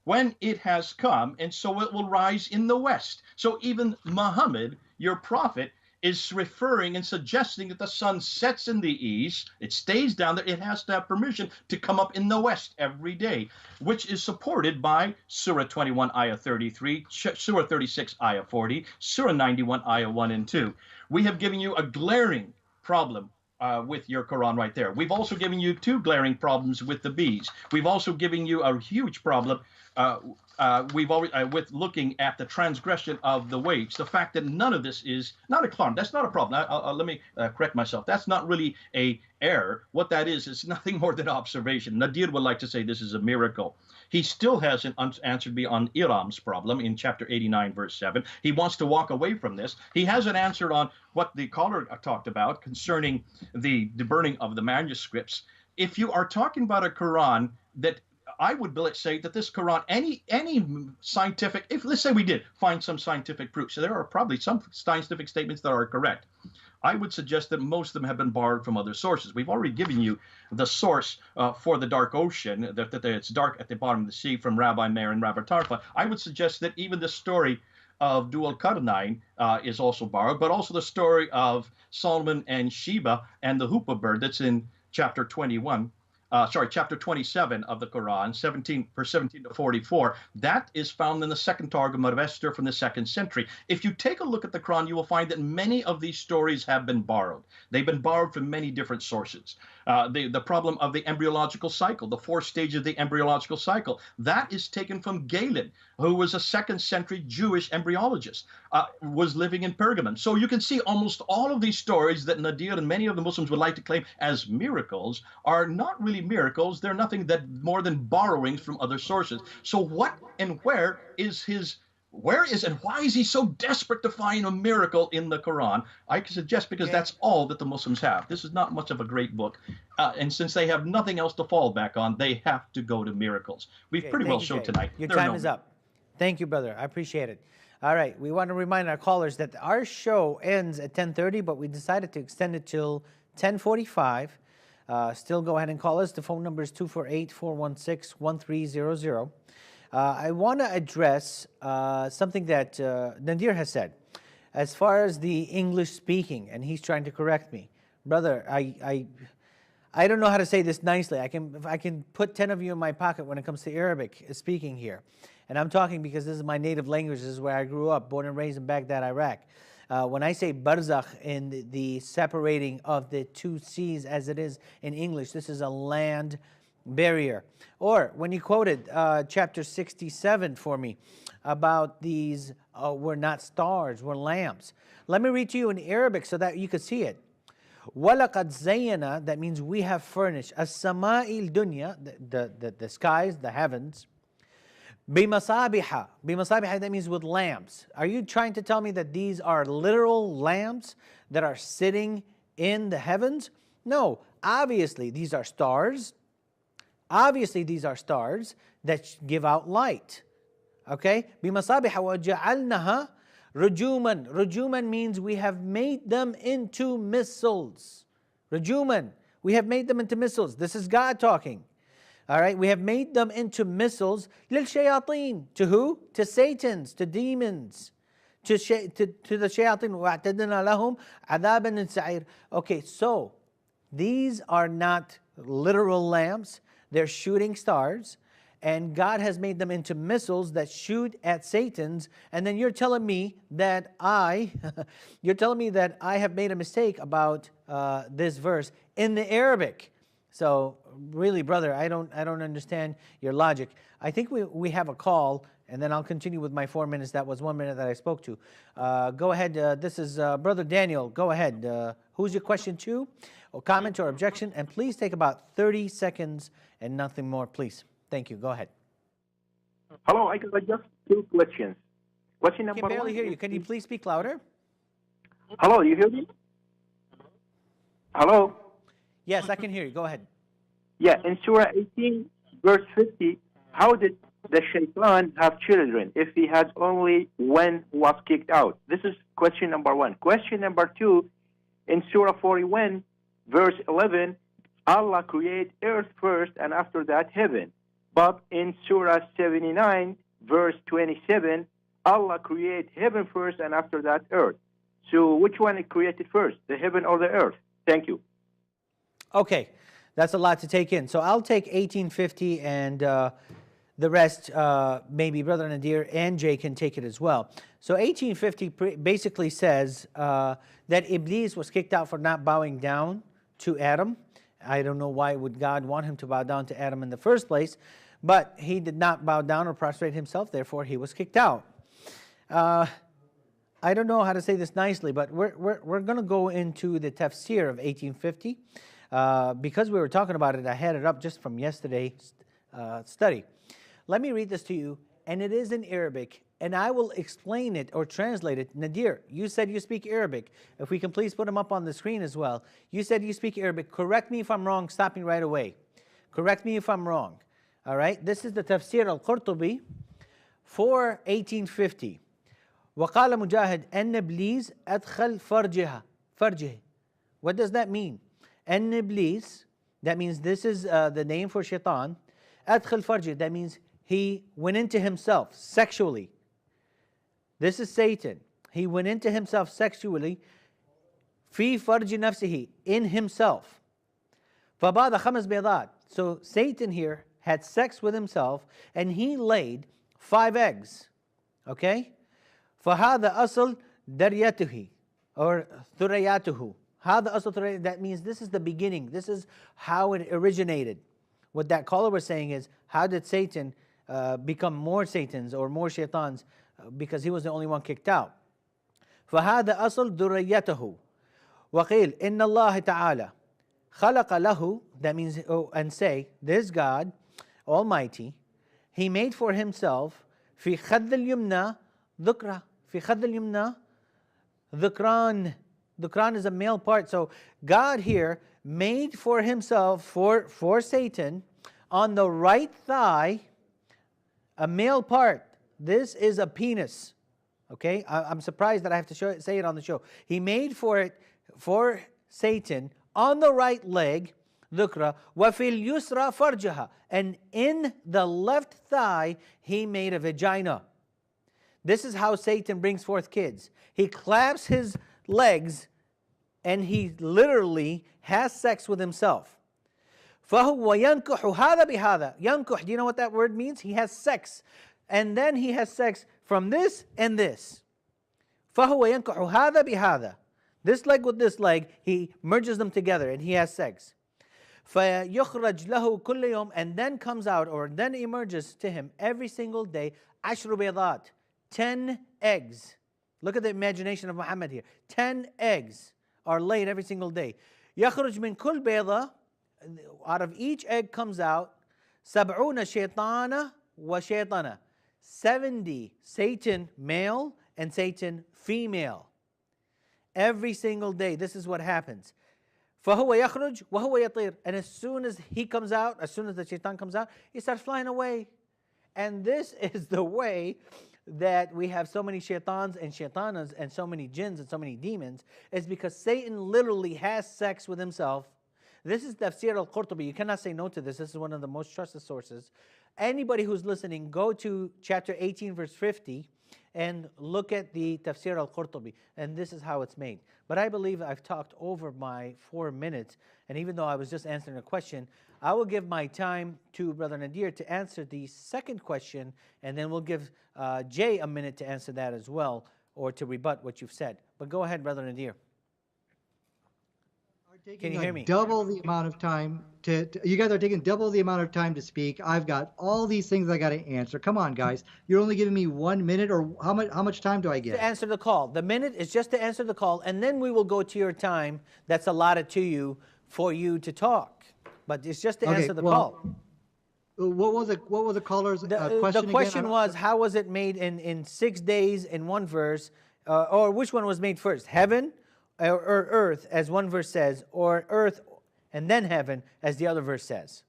when it has come, and so it will rise in the west. So even Muhammad, your prophet, is referring and suggesting that the sun sets in the east, it stays down there, it has to have permission to come up in the west every day, which is supported by Surah 21, Ayah 33, Surah 36, Ayah 40, Surah 91, Ayah 1 and 2. We have given you a glaring problem with your Quran right there. We've also given you 2 glaring problems with the bees. We've also given you a huge problem with looking at the transgression of the weights. The fact that none of this is not a Quran. That's not a problem. Let me correct myself. That's not really a error. What that is nothing more than observation. Nadir would like to say this is a miracle. He still hasn't answered me on Iram's problem in chapter 89, verse 7. He wants to walk away from this. He hasn't answered on what the caller talked about concerning the burning of the manuscripts. If you are talking about a Quran that I would say that this Quran, any scientific, if let's say we did find some scientific proof, so there are probably some scientific statements that are correct. I would suggest that most of them have been borrowed from other sources. We've already given you the source for the dark ocean, that it's dark at the bottom of the sea, from Rabbi Meir and Rabbi Tarfa. I would suggest that even the story of Dual Karnain is also borrowed, but also the story of Solomon and Sheba and the Hoopoe bird that's in chapter 21. Chapter 27 of the Quran, verse 17 to 44. That is found in the second Targum of Esther from the 2nd century. If you take a look at the Quran, you will find that many of these stories have been borrowed. They've been borrowed from many different sources. The problem of the embryological cycle, the 4 stages of the embryological cycle, that is taken from Galen, who was a 2nd century Jewish embryologist, was living in Pergamon. So you can see almost all of these stories that Nadir and many of the Muslims would like to claim as miracles are not really miracles. They're nothing more than borrowings from other sources. So what and where is and why is he so desperate to find a miracle in the Quran? I can suggest because that's all that the Muslims have. This is not much of a great book. And since they have nothing else to fall back on, they have to go to miracles. We've pretty well showed tonight. Your time is up. Thank you, brother. I appreciate it. All right. We want to remind our callers that our show ends at 10:30, but we decided to extend it till 10:45. Still go ahead and call us. The phone number is 248-416-1300. I want to address something that Nadir has said as far as the English speaking, and he's trying to correct me. Brother, I don't know how to say this nicely. I can put 10 of you in my pocket when it comes to Arabic speaking here. And I'm talking because this is my native language. This is where I grew up, born and raised in Baghdad, Iraq. When I say barzakh in the separating of the 2 seas as it is in English, this is a land barrier. Or when you quoted chapter 67 for me about these were not stars, were lamps. Let me read to you in Arabic so that you could see it. وَلَقَدْ زَيَّنَا, that means we have furnished, السَّمَاءِ الدُّنْيا, the skies, the heavens, بِمَصَابِحَ, that means with lamps. Are you trying to tell me that these are literal lamps that are sitting in the heavens? No, obviously these are stars. Obviously these are stars that give out light. Okay? بِمَصَابِحَ وَجَعَلْنَهَا رُجُومًا. Rujuman means we have made them into missiles. Rujuman, we have made them into missiles. This is God talking. All right, we have made them into missiles. لِلْشَيَاطِينَ. To who? To Satans, to demons, to the shayateen. وَأَعْتَدْنَا لَهُمْ عَذَابًا السَّعِيرَ. Okay, so these are not literal lamps. They're shooting stars. And God has made them into missiles that shoot at Satan's. And then you're telling me that you're telling me that I have made a mistake about this verse in the Arabic. So really, brother, I don't understand your logic. I think we have a call, and then I'll continue with my 4 minutes. That was 1 minute that I spoke to. Go ahead. This is Brother Daniel. Go ahead. Who's your question to, or comment or objection? And please take about 30 seconds and nothing more, please. Thank you. Go ahead. Hello, I got just two questions. Question I number can barely one. hear you. Can you please speak louder? Hello, you hear me? Hello? Yes, I can hear you. Go ahead. Yeah, in Surah 18, verse 50, how did the shaitan have children if he had only one who was kicked out? This is question number one. Question number two, in Surah 41, verse 11, Allah created earth first and after that heaven. But in Surah 79, verse 27, Allah created heaven first and after that earth. So which one is created first, the heaven or the earth? Thank you. Okay, that's a lot to take in. So I'll take 1850, and the rest, maybe Brother Nadir and Jay can take it as well. So 1850 basically says that Iblis was kicked out for not bowing down to Adam. I don't know why would God want him to bow down to Adam in the first place, but he did not bow down or prostrate himself, therefore he was kicked out. I don't know how to say this nicely, but we're going to go into the tafsir of 1850. Because we were talking about it, I had it up just from yesterday's study. Let me read this to you, and it is in Arabic, and I will explain it or translate it. Nadir, you said you speak Arabic. If we can please put them up on the screen as well. You said you speak Arabic. Correct me if I'm wrong. Stop me right away. Correct me if I'm wrong. All right? This is the tafsir al-Qurtubi for 1850. وقال مجاهد أن إبليس أدخل فرجه. What does that mean? أن إبليس, that means this is the name for shaitan. أدخل فرجه, that means he went into himself sexually. This is Satan. He went into himself sexually. في فرج نفسه, in himself. فبعد خمس بيضات. So Satan here had sex with himself, and he laid 5 eggs. Okay? فهذا أصل دريته or ثرياته. هذا أصل ثرياته, that means this is the beginning. This is how it originated. What that caller was saying is, how did Satan become more Satans or more shaitans? Because he was the only one kicked out. فهذا أصل ذريته. وقيل إن الله تعالى خلق له, that means, and say, this God Almighty, He made for Himself في خد اليمنى ذكرى. في خد اليمنى ذكران. Dhukran is a male part. So God here made for himself, for Satan, on the right thigh, a male part. This is a penis. Okay? I'm surprised that I have to say it on the show. He made for Satan, on the right leg, dhukra, وَفِي الْيُسْرَى فَرْجَهَا, and in the left thigh, he made a vagina. This is how Satan brings forth kids. He claps his legs, and he literally has sex with himself. فَهُوَ يَنْكُحُ هَذَا بِهَذَا. يَنْكُح, do you know what that word means? He has sex. And then he has sex from this and this. فَهُوَ يَنْكُحُ هَذَا بِهَذَا. This leg with this leg, he merges them together and he has sex. فَيُخْرَجْ لَهُ كُلَّ يَوْمٍ, and then comes out, or then emerges to him every single day, عَشْرُ بَيْضَاتٍ, 10 eggs. Look at the imagination of Muhammad here. 10 eggs are laid every single day. يخرج من كل بيضة, out of each egg comes out 70 شيطانة وشيطنة, 70 Satan male and Satan female. Every single day, this is what happens. فهو يخرج وهو يطير, and as soon as he comes out, as soon as the shaitan comes out, he starts flying away. And this is the way that we have so many shaitans and shaitanas and so many jinns and so many demons, is because Satan literally has sex with himself. This is Tafsir al-Qurtubi. You cannot say no to this. This is one of the most trusted sources. Anybody who's listening, go to chapter 18, verse 50, and look at the Tafsir al-Qurtubi. And this is how it's made. But I believe I've talked over my 4 minutes, and even though I was just answering a question, I will give my time to Brother Nadir to answer the second question, and then we'll give Jay a minute to answer that as well, or to rebut what you've said. But go ahead, Brother Nadir. Can you hear me? Double the amount of time you guys are taking double the amount of time to speak. I've got all these things I got to answer. Come on, guys. You're only giving me 1 minute, or how much time do I get? To answer the call. The minute is just to answer the call, and then we will go to your time that's allotted to you for you to talk. But it's just to answer the call. What was the caller's question? The question was, how was it made in 6 days in one verse, or which one was made first, heaven or earth, as one verse says, or earth and then heaven, as the other verse says?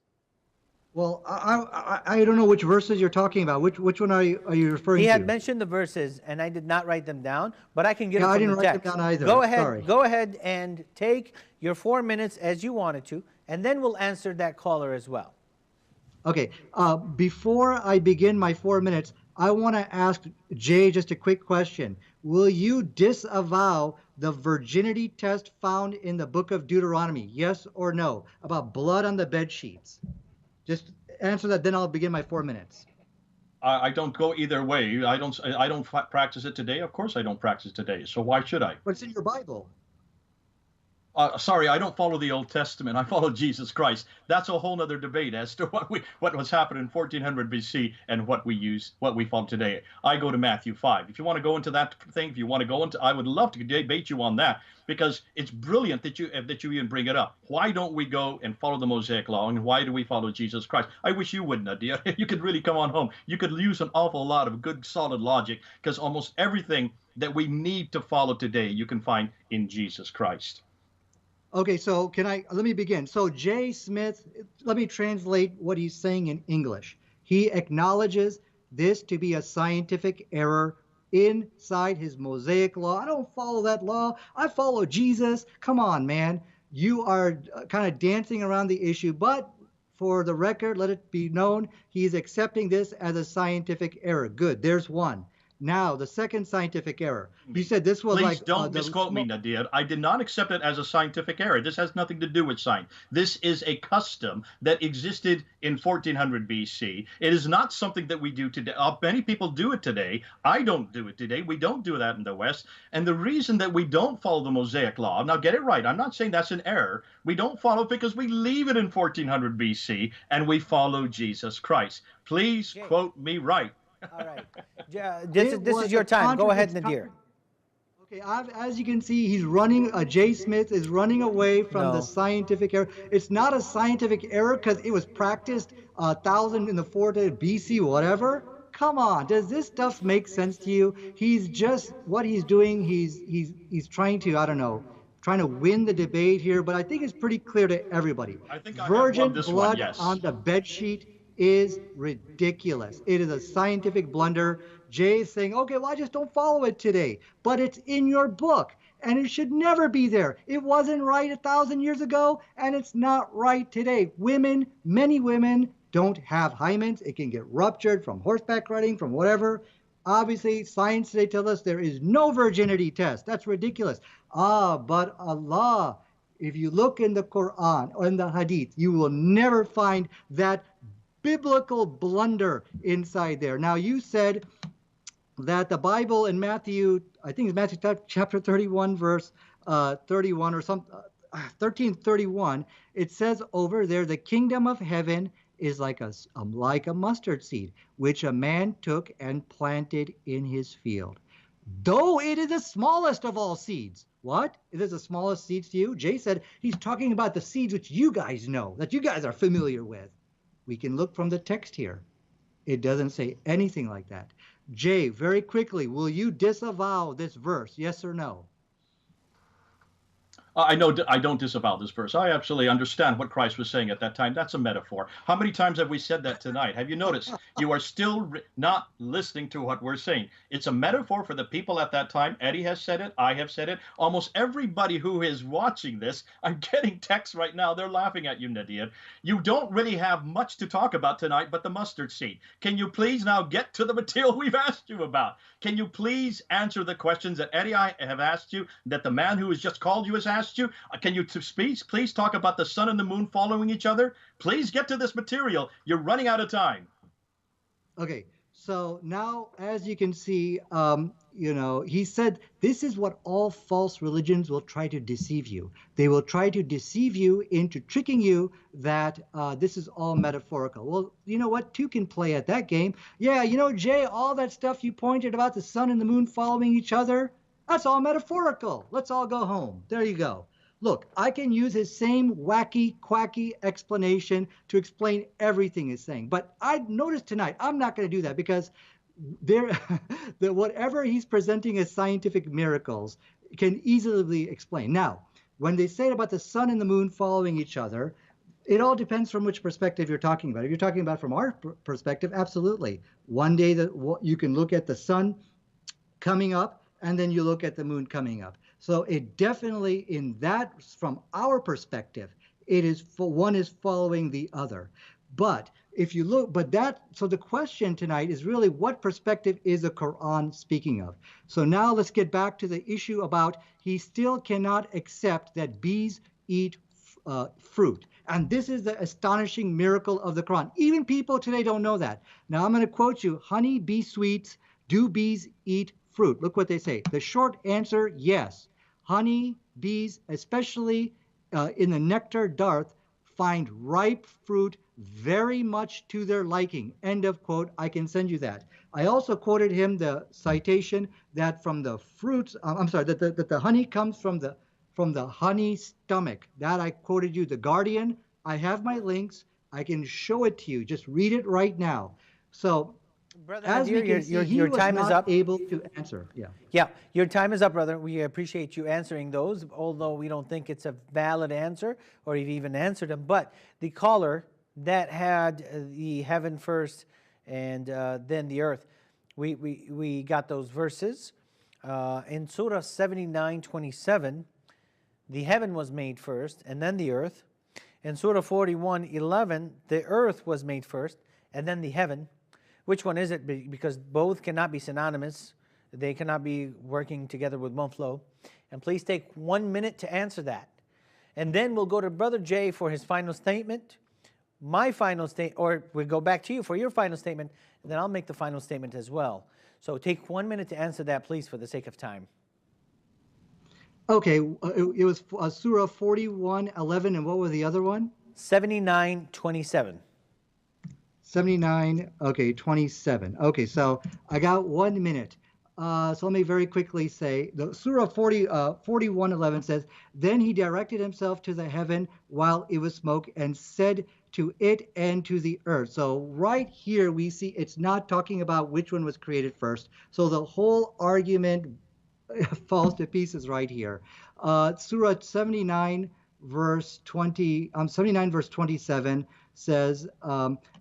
Well, I don't know which verses you're talking about. Which one are you referring to? He had mentioned the verses, and I did not write them down, but I can get it from the text. I didn't write them down either. Go ahead and take your 4 minutes as you wanted to, and then we'll answer that caller as well. Okay. Before I begin my 4 minutes, I want to ask Jay just a quick question. Will you disavow the virginity test found in the book of Deuteronomy? Yes or no? About blood on the bed sheets. Just answer that, then I'll begin my 4 minutes. I don't go either way. I don't practice it today. Of course I don't practice it today. So why should I? But it's in your Bible. Sorry, I don't follow the Old Testament. I follow Jesus Christ. That's a whole other debate as to what was happening in 1400 BC and what we follow today. I go to Matthew 5. If you want to go into that thing, I would love to debate you on that, because it's brilliant that you even bring it up. Why don't we go and follow the Mosaic Law, and why do we follow Jesus Christ? I wish you would, Nadir. You could really come on home. You could use an awful lot of good, solid logic, because almost everything that we need to follow today you can find in Jesus Christ. Okay, so let me begin. So Jay Smith, let me translate what he's saying in English. He acknowledges this to be a scientific error inside his Mosaic Law. I don't follow that law. I follow Jesus. Come on, man. You are kind of dancing around the issue, but for the record, let it be known, he's accepting this as a scientific error. Good, there's one. Now, the second scientific error. You said this was Please don't misquote me, Nadir. I did not accept it as a scientific error. This has nothing to do with science. This is a custom that existed in 1400 BC. It is not something that we do today. Many people do it today. I don't do it today. We don't do that in the West. And the reason that we don't follow the Mosaic Law, now get it right, I'm not saying that's an error. We don't follow it because we leave it in 1400 BC and we follow Jesus Christ. Please quote me right. All right. This is your time. Go ahead, Nadir. Okay, as you can see, Jay Smith is running away from the scientific error. It's not a scientific error because it was practiced 1,000 in the 4th BC, whatever. Come on, does this stuff make sense to you? What he's doing, he's trying to, I don't know, trying to win the debate here, but I think it's pretty clear to everybody. I think Virgin blood on the bed sheet is ridiculous. It is a scientific blunder. Jay is saying, okay, well, I just don't follow it today. But it's in your book, and it should never be there. It wasn't right 1,000 years ago, and it's not right today. Many women don't have hymens. It can get ruptured from horseback riding, from whatever. Obviously, science today tells us there is no virginity test. That's ridiculous. But Allah, if you look in the Qur'an or in the Hadith, you will never find that biblical blunder inside there. Now, you said that the Bible in Matthew, I think it's Matthew chapter 31, verse 31 or something, 13:31, it says over there, the kingdom of heaven is like a mustard seed, which a man took and planted in his field. Though it is the smallest of all seeds. What? It is the smallest seeds to you? Jay said he's talking about the seeds which you guys know, that you guys are familiar with. We can look from the text here. It doesn't say anything like that. Jay, very quickly, will you disavow this verse, yes or no? I know I don't disavow this verse. I absolutely understand what Christ was saying at that time. That's a metaphor. How many times have we said that tonight? Have you noticed? You are still not listening to what we're saying. It's a metaphor for the people at that time. Eddie has said it. I have said it. Almost everybody who is watching this, I'm getting texts right now. They're laughing at you, Nadir. You don't really have much to talk about tonight but the mustard seed. Can you please now get to the material we've asked you about? Can you please answer the questions that Eddie I have asked you, that the man who has just called you has asked you? Can you please talk about the sun and the moon following each other? Please get to this material. You're running out of time. Okay, so now, as you can see, he said, this is what all false religions will try to deceive you. They will try to deceive you into tricking you that this is all metaphorical. Well, you know what? Two can play at that game. Yeah, Jay, all that stuff you pointed about the sun and the moon following each other, that's all metaphorical. Let's all go home. There you go. Look, I can use his same wacky, quacky explanation to explain everything he's saying. But I noticed tonight, I'm not going to do that because whatever he's presenting as scientific miracles can easily be explained. Now, when they say about the sun and the moon following each other, it all depends from which perspective you're talking about. If you're talking about from our perspective, absolutely. One day you can look at the sun coming up, and then you look at the moon coming up. So it definitely, in that, from our perspective, one is following the other. But if you look, so the question tonight is really, what perspective is the Quran speaking of? So now let's get back to the issue about he still cannot accept that bees eat fruit. And this is the astonishing miracle of the Quran. Even people today don't know that. Now I'm going to quote you, honey, bee sweets, do bees eat fruit? Look what they say. The short answer, yes. Honey, bees, especially in the nectar dearth, find ripe fruit very much to their liking. End of quote. I can send you that. I also quoted him the citation that from the fruits, that the honey comes from the honey stomach. That I quoted you, The Guardian. I have my links. I can show it to you. Just read it right now. So, Brother as Nadir, we can see, your he was time is not up. able to answer. Yeah. Yeah, your time is up, brother. We appreciate you answering those, although we don't think it's a valid answer or you've even answered them. But the caller that had the heaven first and then the earth, we got those verses. In Surah 79:27, the heaven was made first and then the earth. In Surah 41:11, the earth was made first and then the heaven. Which one is it? Because both cannot be synonymous. They cannot be working together with one flow. And please take 1 minute to answer that. And then we'll go to Brother Jay for his final statement, my final statement, or we'll go back to you for your final statement, and then I'll make the final statement as well. So take 1 minute to answer that, please, for the sake of time. Okay, it was Surah 41:11, and what was the other one? 79:27. 79, okay, 27. Okay, so I got 1 minute. So let me very quickly say, the Surah 41:11 says, then he directed himself to the heaven while it was smoke and said to it and to the earth. So right here we see it's not talking about which one was created first. So the whole argument falls to pieces right here. Surah 79 verse 27 says,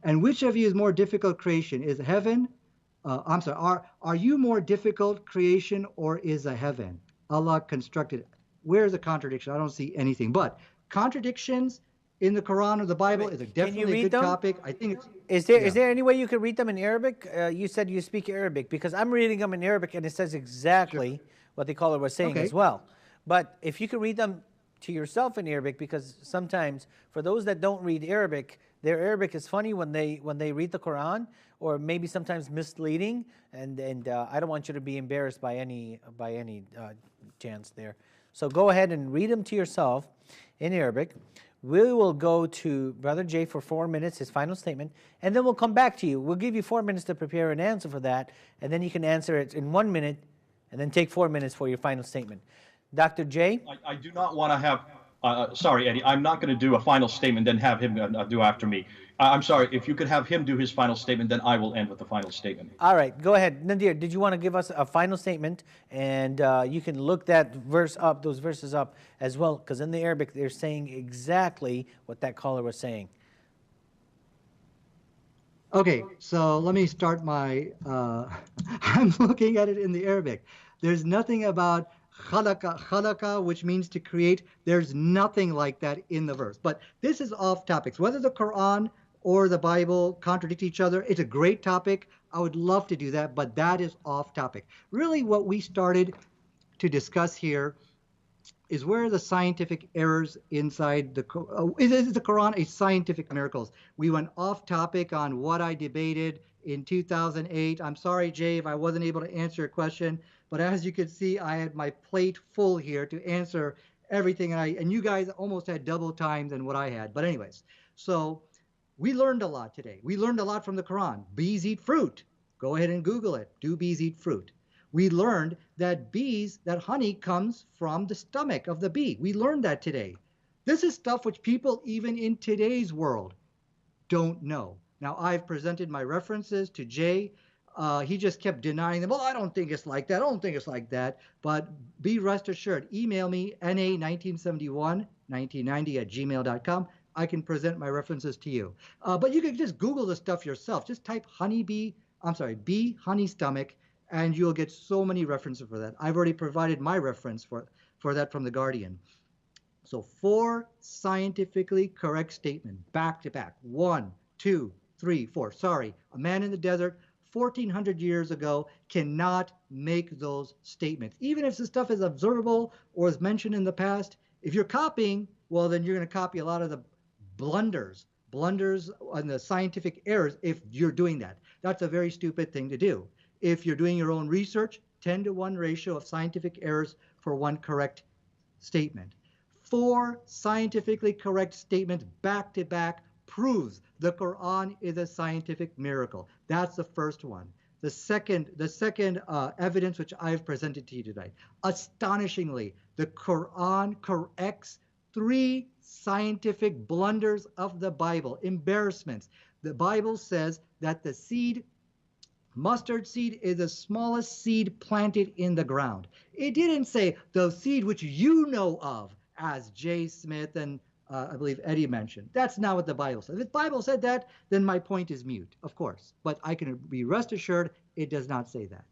and which of you is more difficult creation? Is heaven? Are you more difficult creation or is a heaven? Allah constructed. Where's the contradiction? I don't see anything. But contradictions in the Quran or the Bible is definitely a good topic. I think it's, is there any way you can read them in Arabic? You said you speak Arabic, because I'm reading them in Arabic and it says exactly what the caller was saying as well. But if you can read them to yourself in Arabic, because sometimes for those that don't read Arabic, their Arabic is funny when they read the Quran, or maybe sometimes misleading, and I don't want you to be embarrassed by any chance there. So go ahead and read them to yourself in Arabic. We will go to Brother Jay for 4 minutes, his final statement, and then we'll come back to you. We'll give you 4 minutes to prepare an answer for that, and then you can answer it in 1 minute, and then take 4 minutes for your final statement. Dr. Jay? I do not want to have, sorry, Eddie, I'm not going to do a final statement, then have him do after me. I'm sorry, if you could have him do his final statement, then I will end with the final statement. All right, go ahead. Nadir, did you want to give us a final statement? And you can look that verse up, those verses up as well, because in the Arabic, they're saying exactly what that caller was saying. Okay, so let me start my, I'm looking at it in the Arabic. There's nothing about khalaqa, which means to create. There's nothing like that in the verse. But this is off topics. Whether the Quran or the Bible contradict each other, it's a great topic. I would love to do that, but that is off topic. Really what we started to discuss here is where are the scientific errors inside the Quran. Is the Quran a scientific miracles? We went off topic on what I debated in 2008. I'm sorry, Jay, if I wasn't able to answer your question, but as you can see, I had my plate full here to answer everything, and you guys almost had double time than what I had. But anyways, so we learned a lot today. We learned a lot from the Quran. Bees eat fruit. Go ahead and Google it. Do bees eat fruit? We learned that that honey comes from the stomach of the bee. We learned that today. This is stuff which people even in today's world don't know. Now, I've presented my references to Jay. He just kept denying them. Well, I don't think it's like that. I don't think it's like that. But be rest assured, email me, na19711990@gmail.com. I can present my references to you. But you can just Google the stuff yourself. Just type bee honey stomach, and you'll get so many references for that. I've already provided my reference for that from The Guardian. So 4 scientifically correct statements, back to back. 1, 2, 3, 4. Sorry, a man in the desert 1,400 years ago cannot make those statements. Even if the stuff is observable or is mentioned in the past, if you're copying, well, then you're going to copy a lot of the blunders and the scientific errors if you're doing that. That's a very stupid thing to do. If you're doing your own research, 10-to-1 ratio of scientific errors for 1 correct statement. 4 scientifically correct statements back to back proves the Quran is a scientific miracle. That's the first one. The second evidence which I've presented to you today. Astonishingly, the Quran corrects 3 scientific blunders of the Bible, embarrassments. The Bible says that the mustard seed is the smallest seed planted in the ground. It didn't say the seed which you know of, as Jay Smith and I believe Eddie mentioned. That's not what the Bible says. If the Bible said that, then my point is mute, of course. But I can be rest assured it does not say that.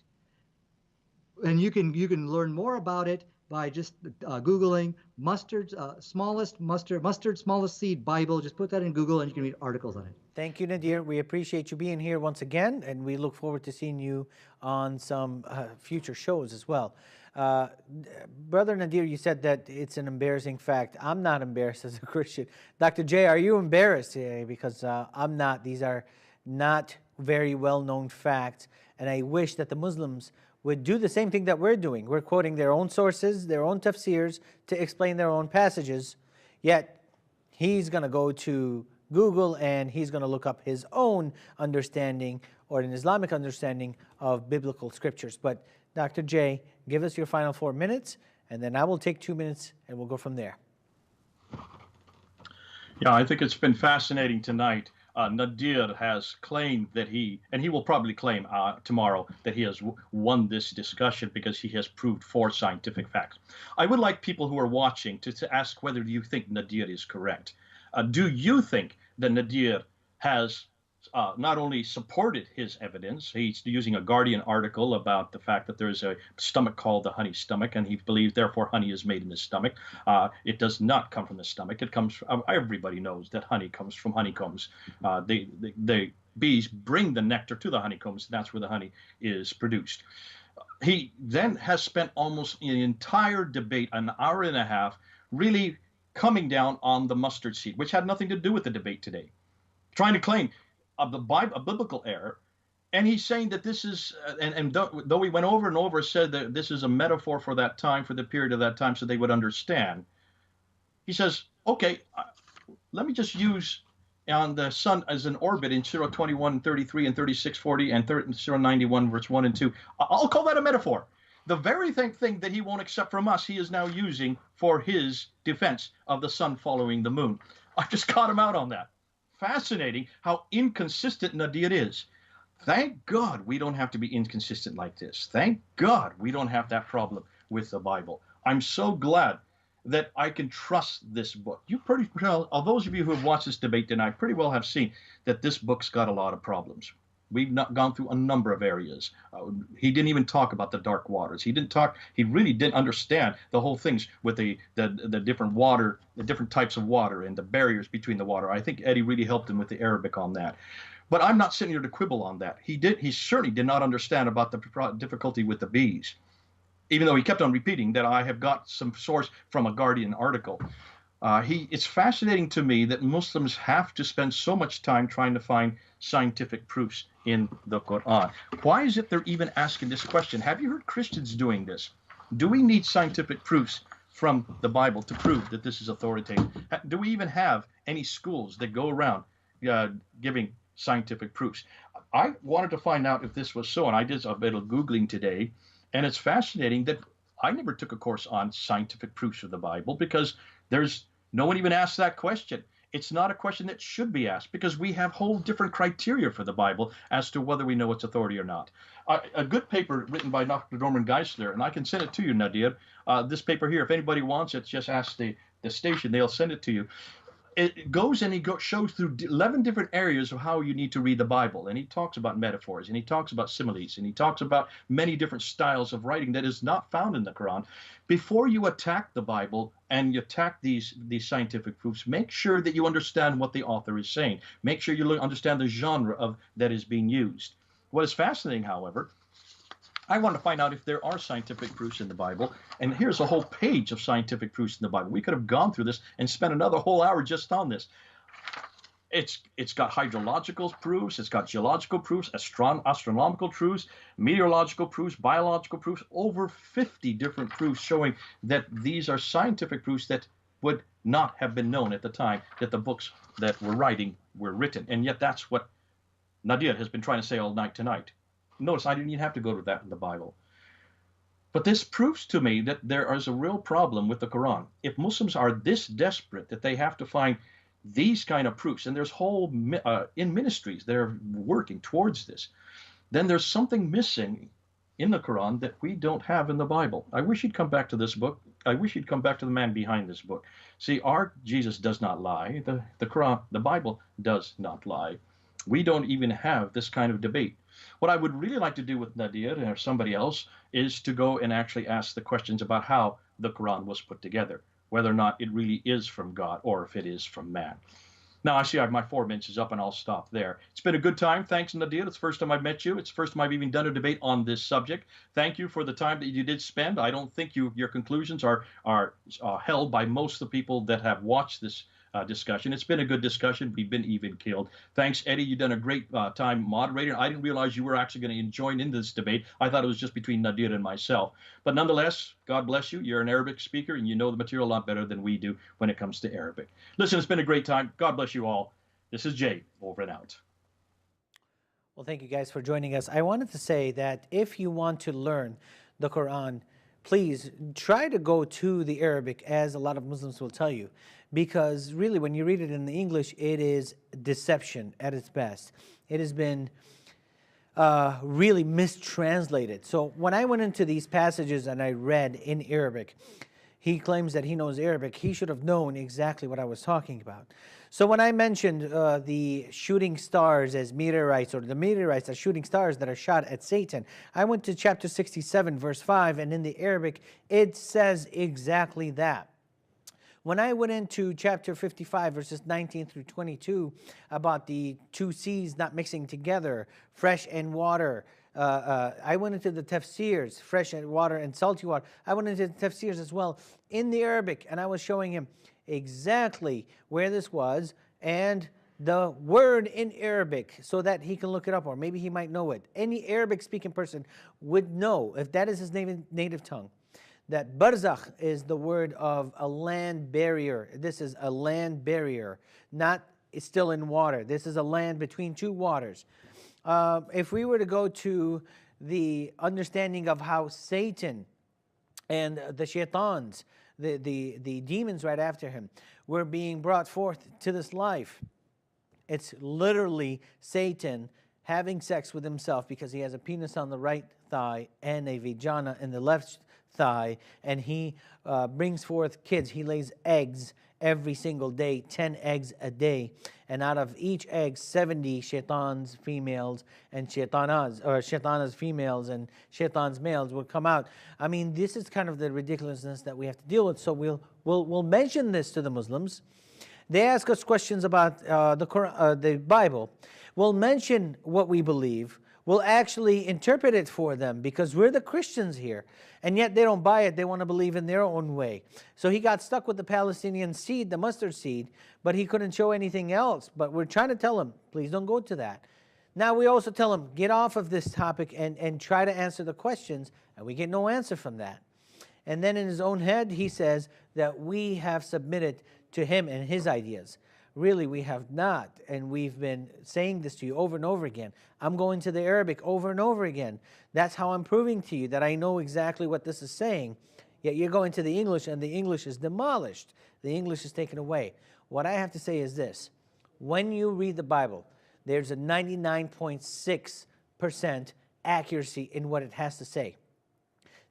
And you can learn more about it by just Googling mustard smallest seed Bible. Just put that in Google and you can read articles on it. Thank you, Nadir. We appreciate you being here once again, and we look forward to seeing you on some future shows as well. Brother Nadir, you said that it's an embarrassing fact. I'm not embarrassed as a Christian. Dr. J, are you embarrassed today? Because I'm not. These are not very well-known facts, and I wish that the Muslims would do the same thing that we're doing. We're quoting their own sources, their own tafsirs to explain their own passages, yet he's going to go to Google and he's going to look up his own understanding or an Islamic understanding of biblical scriptures. But Dr. J, give us your final 4 minutes, and then I will take 2 minutes and we'll go from there. Yeah, I think it's been fascinating tonight. Nadir has claimed that he will probably claim tomorrow that he has won this discussion because he has proved 4 scientific facts. I would like people who are watching to ask whether you think Nadir is correct. Do you think that Nadir has not only supported his evidence? He's using a Guardian article about the fact that there's a stomach called the honey stomach, and he believes therefore honey is made in the stomach. It does not come from the stomach. It comes from, everybody knows that honey comes from honeycombs. The bees bring the nectar to the honeycombs, and that's where the honey is produced. He then has spent almost an entire debate, an hour and a half, really coming down on the mustard seed, which had nothing to do with the debate today, trying to claim a biblical error. And he's saying that this is, and though he went over and over said that this is a metaphor for that time, for the period of that time, so they would understand. He says, okay, let me just use on the sun as an orbit in Surah 21, 33, and 36, 40, and Surah 91, verse 1 and 2. I'll call that a metaphor. The very thing that he won't accept from us, he is now using for his defense of the sun following the moon. I just caught him out on that. Fascinating how inconsistent Nadir is. Thank God we don't have to be inconsistent like this. Thank God we don't have that problem with the Bible. I'm so glad that I can trust this book. You pretty well, those of you who have watched this debate tonight pretty well have seen that this book's got a lot of problems. We've not gone through a number of areas. He didn't even talk about the dark waters. He really didn't understand the whole things with the different water, the different types of water and the barriers between the water. I think Eddie really helped him with the Arabic on that. But I'm not sitting here to quibble on that. He certainly did not understand about the difficulty with the bees, even though he kept on repeating that I have got some source from a Guardian article. It's fascinating to me that Muslims have to spend so much time trying to find scientific proofs in the Quran. Why is it they're even asking this question? Have you heard Christians doing this? Do we need scientific proofs from the Bible to prove that this is authoritative? Do we even have any schools that go around giving scientific proofs? I wanted to find out if this was so, and I did a bit of Googling today, and it's fascinating that I never took a course on scientific proofs of the Bible because no one even asked that question. It's not a question that should be asked because we have whole different criteria for the Bible as to whether we know its authority or not. A good paper written by Dr. Norman Geisler, and I can send it to you, Nadir. This paper here, if anybody wants it, just ask the station. They'll send it to you. It goes and shows through 11 different areas of how you need to read the Bible. And he talks about metaphors, and he talks about similes, and he talks about many different styles of writing that is not found in the Quran. Before you attack the Bible and you attack these scientific proofs, make sure that you understand what the author is saying. Make sure you understand the genre that is being used. What is fascinating, however, I want to find out if there are scientific proofs in the Bible, and here's a whole page of scientific proofs in the Bible. We could have gone through this and spent another whole hour just on this. It's got hydrological proofs, it's got geological proofs, astronomical proofs, meteorological proofs, biological proofs, over 50 different proofs showing that these are scientific proofs that would not have been known at the time that the books that we're writing were written. And yet that's what Nadir has been trying to say all night tonight. Notice I didn't even have to go to that in the Bible. But this proves to me that there is a real problem with the Quran. If Muslims are this desperate that they have to find these kind of proofs, and there's whole in ministries that are working towards this, then there's something missing in the Quran that we don't have in the Bible. I wish he'd come back to this book. I wish he'd come back to the man behind this book. See, our Jesus does not lie. The Quran, the Bible does not lie. We don't even have this kind of debate. What I would really like to do with Nadir or somebody else is to go and actually ask the questions about how the Quran was put together, whether or not it really is from God or if it is from man. Now, I see my 4 minutes is up, and I'll stop there. It's been a good time. Thanks, Nadir. It's the first time I've met you. It's the first time I've even done a debate on this subject. Thank you for the time that you did spend. I don't think your conclusions are held by most of the people that have watched this discussion. It's been a good discussion. We've been even killed. Thanks, Eddie. You've done a great time moderating. I didn't realize you were actually going to join in this debate. I thought it was just between Nadir and myself. But nonetheless, God bless you. You're an Arabic speaker, and you know the material a lot better than we do when it comes to Arabic. Listen, it's been a great time. God bless you all. This is Jay, over and out. Well, thank you guys for joining us. I wanted to say that if you want to learn the Quran, please try to go to the Arabic, as a lot of Muslims will tell you, because really when you read it in the English, it is deception at its best. It has been really mistranslated. So when I went into these passages and I read in Arabic, he claims that he knows Arabic. He should have known exactly what I was talking about. So when I mentioned the shooting stars as meteorites, or the meteorites as shooting stars that are shot at Satan, I went to chapter 67, verse 5, and in the Arabic, it says exactly that. When I went into chapter 55, verses 19 through 22, about the two seas not mixing together, fresh and water, I went into the tafsirs, fresh and water and salty water. I went into the tafsirs as well in the Arabic, and I was showing him exactly where this was and the word in Arabic so that he can look it up, or maybe he might know it. Any Arabic-speaking person would know, if that is his native tongue, that barzakh is the word of a land barrier. This is a land barrier, not it's still in water. This is a land between two waters. If we were to go to the understanding of how Satan and the shaitans, the demons right after him, were being brought forth to this life, it's literally Satan having sex with himself because he has a penis on the right thigh and a vagina in the left thigh, and he brings forth kids. He lays eggs every single day, 10 eggs a day, and out of each egg, 70 shaitans females and shaitanas females and shaitans males will come out. I mean, this is kind of the ridiculousness that we have to deal with. So we'll mention this to the Muslims. They ask us questions about the Bible. We'll mention what we believe. will actually interpret it for them, because we're the Christians here. And yet they don't buy it. They want to believe in their own way. So he got stuck with the Palestinian seed, the mustard seed, but he couldn't show anything else. But we're trying to tell him, please don't go to that. Now we also tell him, get off of this topic and try to answer the questions, and we get no answer from that. And then in his own head, he says that we have submitted to him and his ideas. Really, we have not, and we've been saying this to you over and over again. I'm going to the Arabic over and over again. That's how I'm proving to you that I know exactly what this is saying. Yet you're going to the English, and the English is demolished. The English is taken away. What I have to say is this. When you read the Bible, there's a 99.6% accuracy in what it has to say.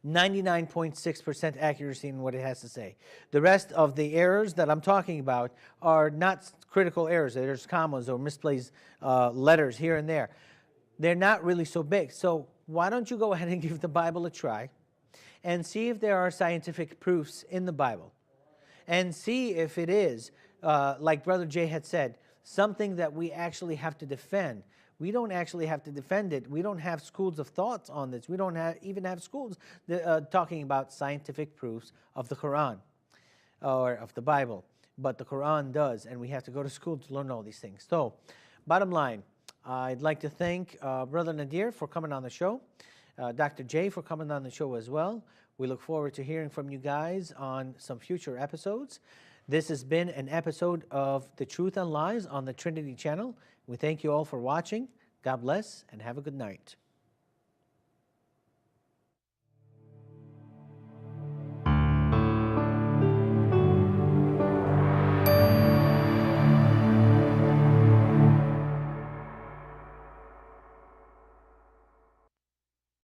99.6% accuracy in what it has to say. The rest of the errors that I'm talking about are not critical errors. There's commas or misplaced letters here and there. They're not really so big. So why don't you go ahead and give the Bible a try and see if there are scientific proofs in the Bible, and see if it is, like Brother Jay had said, something that we actually have to defend. We don't actually have to defend it. We don't have schools of thoughts on this. We don't even have schools talking about scientific proofs of the Qur'an or of the Bible. But the Qur'an does, and we have to go to school to learn all these things. So, bottom line, I'd like to thank Brother Nadir for coming on the show, Dr. J for coming on the show as well. We look forward to hearing from you guys on some future episodes. This has been an episode of The Truth and Lies on the Trinity Channel. We thank you all for watching. God bless and have a good night.